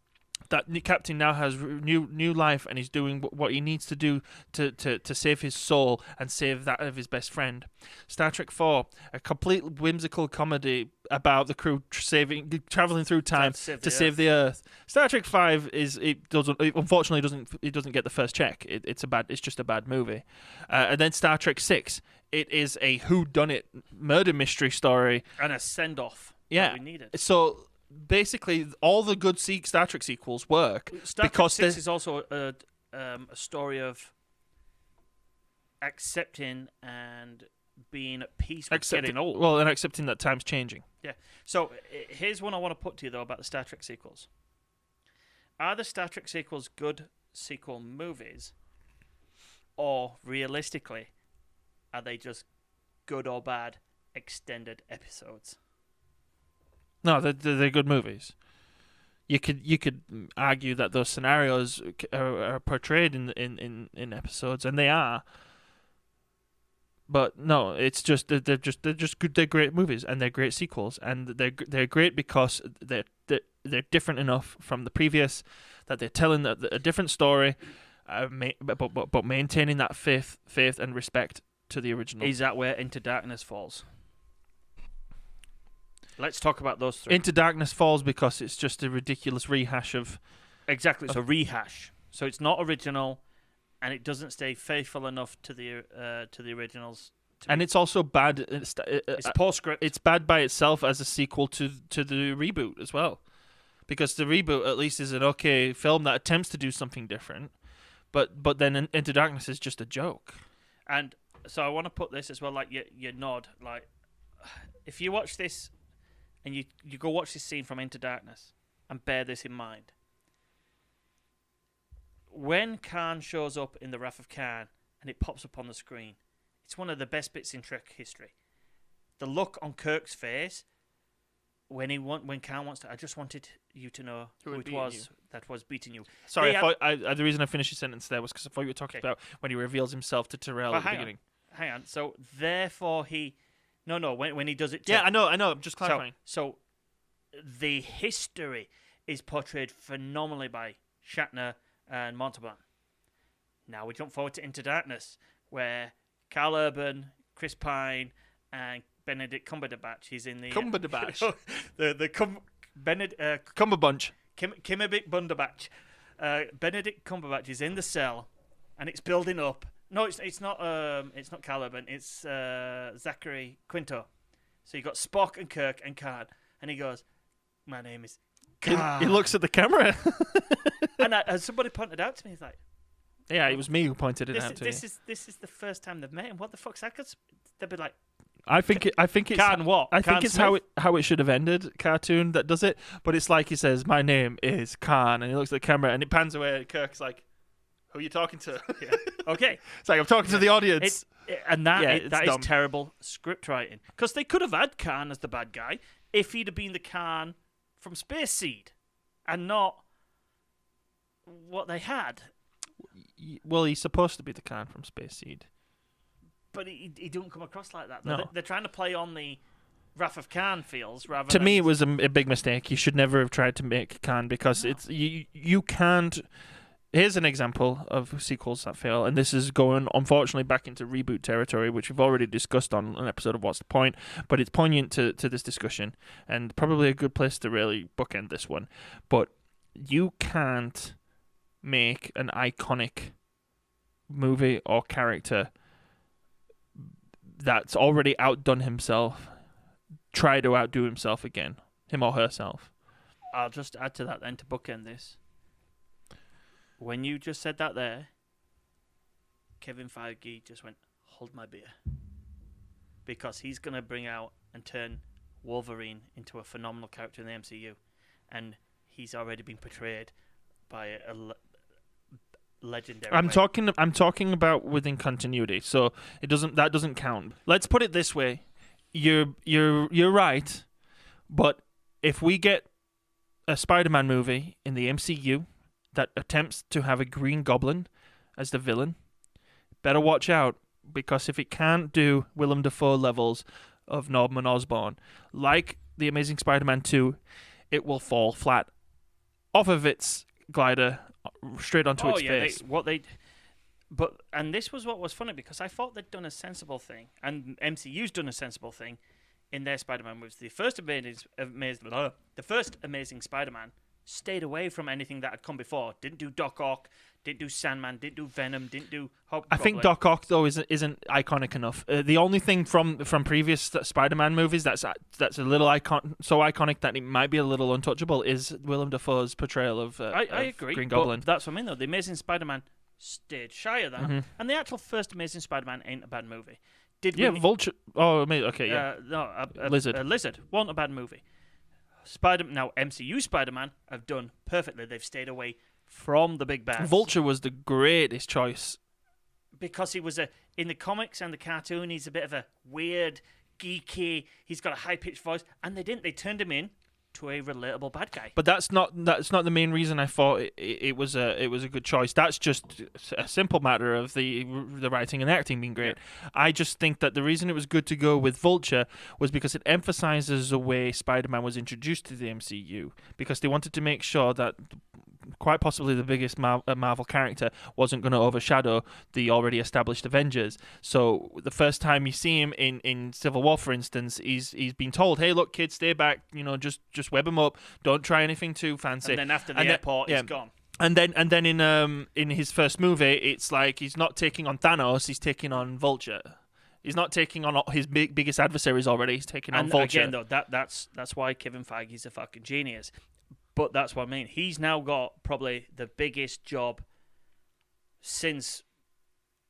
A: that captain now has new life and he's doing what he needs to do to save his soul and save that of his best friend. Star Trek 4, a complete whimsical comedy about the crew traveling through time to save the Earth. Star Trek 5 unfortunately doesn't get the first check. It's just a bad movie. And then Star Trek 6, it is a whodunit murder mystery story
B: and a send-off.
A: Yeah,
B: that we needed.
A: So basically, all the good Star Trek sequels work because
B: Trek 6 is also a story of accepting and being at peace with getting old.
A: Well, and accepting that time's changing.
B: Yeah. So here's one I want to put to you, though, about the Star Trek sequels. Are the Star Trek sequels good sequel movies? Or, realistically, are they just good or bad extended episodes?
A: No, they're good movies. You could argue that those scenarios are portrayed in episodes, and they are. But no, it's just they're just good. They're great movies, and they're great sequels, and they're great because they're different enough from the previous that they're telling a different story, but maintaining that faith and respect to the original.
B: Is that where Into Darkness falls? Let's talk about those three.
A: Into Darkness falls because it's just a ridiculous rehash of
B: Exactly. So rehash. So it's not original, and it doesn't stay faithful enough to the originals.
A: And it's also bad.
B: It's postscript.
A: It's bad by itself as a sequel to the reboot as well, because the reboot at least is an okay film that attempts to do something different, but then Into Darkness is just a joke.
B: And so I want to put this as well, like your nod, like if you watch this and you go watch this scene from Into Darkness and bear this in mind. When Khan shows up in The Wrath of Khan and it pops up on the screen, it's one of the best bits in Trek history. The look on Kirk's face when Khan wants to, I just wanted you to know who it was that was beating you.
A: Sorry, the reason I finished your sentence there was because I thought you were talking about when he reveals himself to Tyrell at the beginning.
B: Hang on. So therefore when he does it.
A: Yeah, I know. I'm just clarifying.
B: So the history is portrayed phenomenally by Shatner and Montalban. Now we jump forward to Into Darkness, where Carl Urban, Chris Pine, and Benedict Cumberbatch is in the
A: Cumberbatch.
B: Cumberbunch. Kimmerbit Bunderbatch. Benedict Cumberbatch is in the cell, and it's building up. No, it's not. It's not Carl Urban. It's Zachary Quinto. So you got Spock and Kirk and Khan, and he goes, "My name is."
A: He looks at the camera,
B: and somebody pointed out to me, he's like,
A: "Yeah, it was me who pointed it out to you."
B: This is the first time they've met him. What the fuck's that? Because they'd be like,
A: I think it's
B: Khan what?
A: I think
B: Khan
A: it's
B: Smith?
A: how it should have ended. Cartoon that does it, but it's like he says, "My name is Khan," and he looks at the camera and it pans away. And Kirk's like, "Who are you talking to?"
B: Yeah. Okay,
A: it's like I'm talking to the audience.
B: That is terrible script writing, because they could have had Khan as the bad guy if he'd have been the Khan from Space Seed, and not what they had.
A: Well, he's supposed to be the Khan from Space Seed.
B: But he don't come across like that.
A: No.
B: They're trying to play on the Wrath of Khan feels rather
A: To
B: than...
A: me, it was a big mistake. You should never have tried to make Khan, because it's you can't... Here's an example of sequels that fail, and this is going, unfortunately, back into reboot territory, which we've already discussed on an episode of What's the Point, but it's poignant to this discussion, and probably a good place to really bookend this one. But you can't make an iconic movie or character that's already outdone himself try to outdo himself again, him or herself.
B: I'll just add to that then to bookend this. When you just said that there, Kevin Feige just went, hold my beer. Because he's going to bring out and turn Wolverine into a phenomenal character in the MCU. And he's already been portrayed by a legendary.
A: I'm talking about within continuity, so that doesn't count. Let's put it this way: you're right, but if we get a Spider-Man movie in the MCU that attempts to have a Green Goblin as the villain, better watch out, because if it can't do Willem Dafoe levels of Norman Osborn, like The Amazing Spider-Man 2, it will fall flat off of its glider straight onto its face.
B: And this was what was funny, because I thought they'd done a sensible thing, and MCU's done a sensible thing in their Spider-Man movies. The first Amazing Spider-Man stayed away from anything that had come before. Didn't do Doc Ock, didn't do Sandman, didn't do Venom, didn't do Hobgoblin.
A: I think Doc Ock though isn't iconic enough. The only thing from previous Spider-Man movies that's a little so iconic that it might be a little untouchable is Willem Dafoe's portrayal of
B: I agree,
A: Green Goblin.
B: But that's what I mean though. The Amazing Spider-Man stayed shy of that, and the actual first Amazing Spider-Man ain't a bad movie.
A: Vulture. Oh, okay, yeah. Lizard.
B: Lizard wasn't a bad movie. Now MCU Spider-Man have done perfectly. They've stayed away from the big bad.
A: Vulture was the greatest choice,
B: because he was in the comics and the cartoon. He's a bit of a weird, geeky. He's got a high-pitched voice, and they turned him in to a relatable bad guy.
A: But that's not the main reason I thought it was a good choice. That's just a simple matter of the writing and acting being great. Yeah. I just think that the reason it was good to go with Vulture was because it emphasizes the way Spider-Man was introduced to the MCU, because they wanted to make sure that quite possibly the biggest Marvel character, wasn't going to overshadow the already established Avengers. So the first time you see him in Civil War, for instance, he's been told, "Hey, look, kids, stay back. Just web him up. Don't try anything too fancy."
B: And then after the airport, he's gone.
A: And then in his first movie, it's like he's not taking on Thanos, he's taking on Vulture. He's not taking on his biggest adversaries already. He's taking on Vulture.
B: Again, though, that's why Kevin Feige's a fucking genius. But that's what I mean. He's now got probably the biggest job since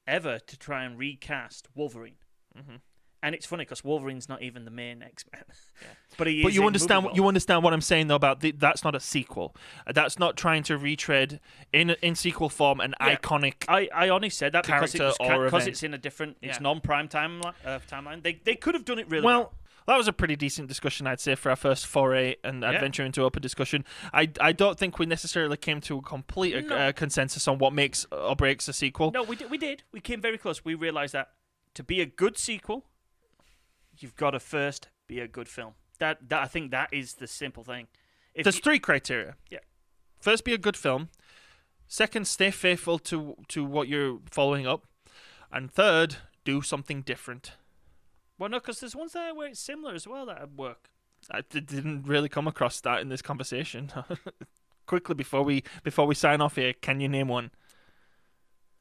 B: ever to try and recast Wolverine. Mm-hmm. And it's funny because Wolverine's not even the main X-Men. Yeah. But you
A: understand what I'm saying though about that's not a sequel. That's not trying to retread in sequel form an iconic.
B: I only said that because it's in a different, it's non-prime timeline. They could have done it really well.
A: That was a pretty decent discussion, I'd say, for our first foray and adventure into open discussion. I don't think we necessarily came to a complete consensus on what makes or breaks a sequel.
B: No, we did. We came very close. We realised that to be a good sequel, you've got to first be a good film. That I think that is the simple thing.
A: There's three criteria.
B: Yeah.
A: First, be a good film. Second, stay faithful to what you're following up. And third, do something different.
B: Well, no, because there's ones there where it's similar as well that would work.
A: I didn't really come across that in this conversation. Quickly, before we sign off here, can you name one?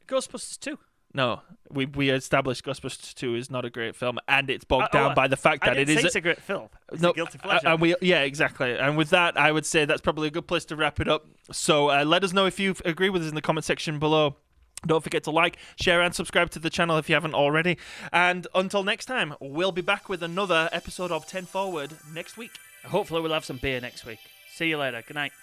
B: Ghostbusters 2.
A: No, we established Ghostbusters 2 is not a great film, and it's bogged down by the fact that
B: it's a great film. It's a guilty pleasure.
A: Exactly. And with that, I would say that's probably a good place to wrap it up. So let us know if you agree with us in the comment section below. Don't forget to like, share, and subscribe to the channel if you haven't already. And until next time, we'll be back with another episode of 10 Forward next week.
B: Hopefully we'll have some beer next week. See you later. Good night.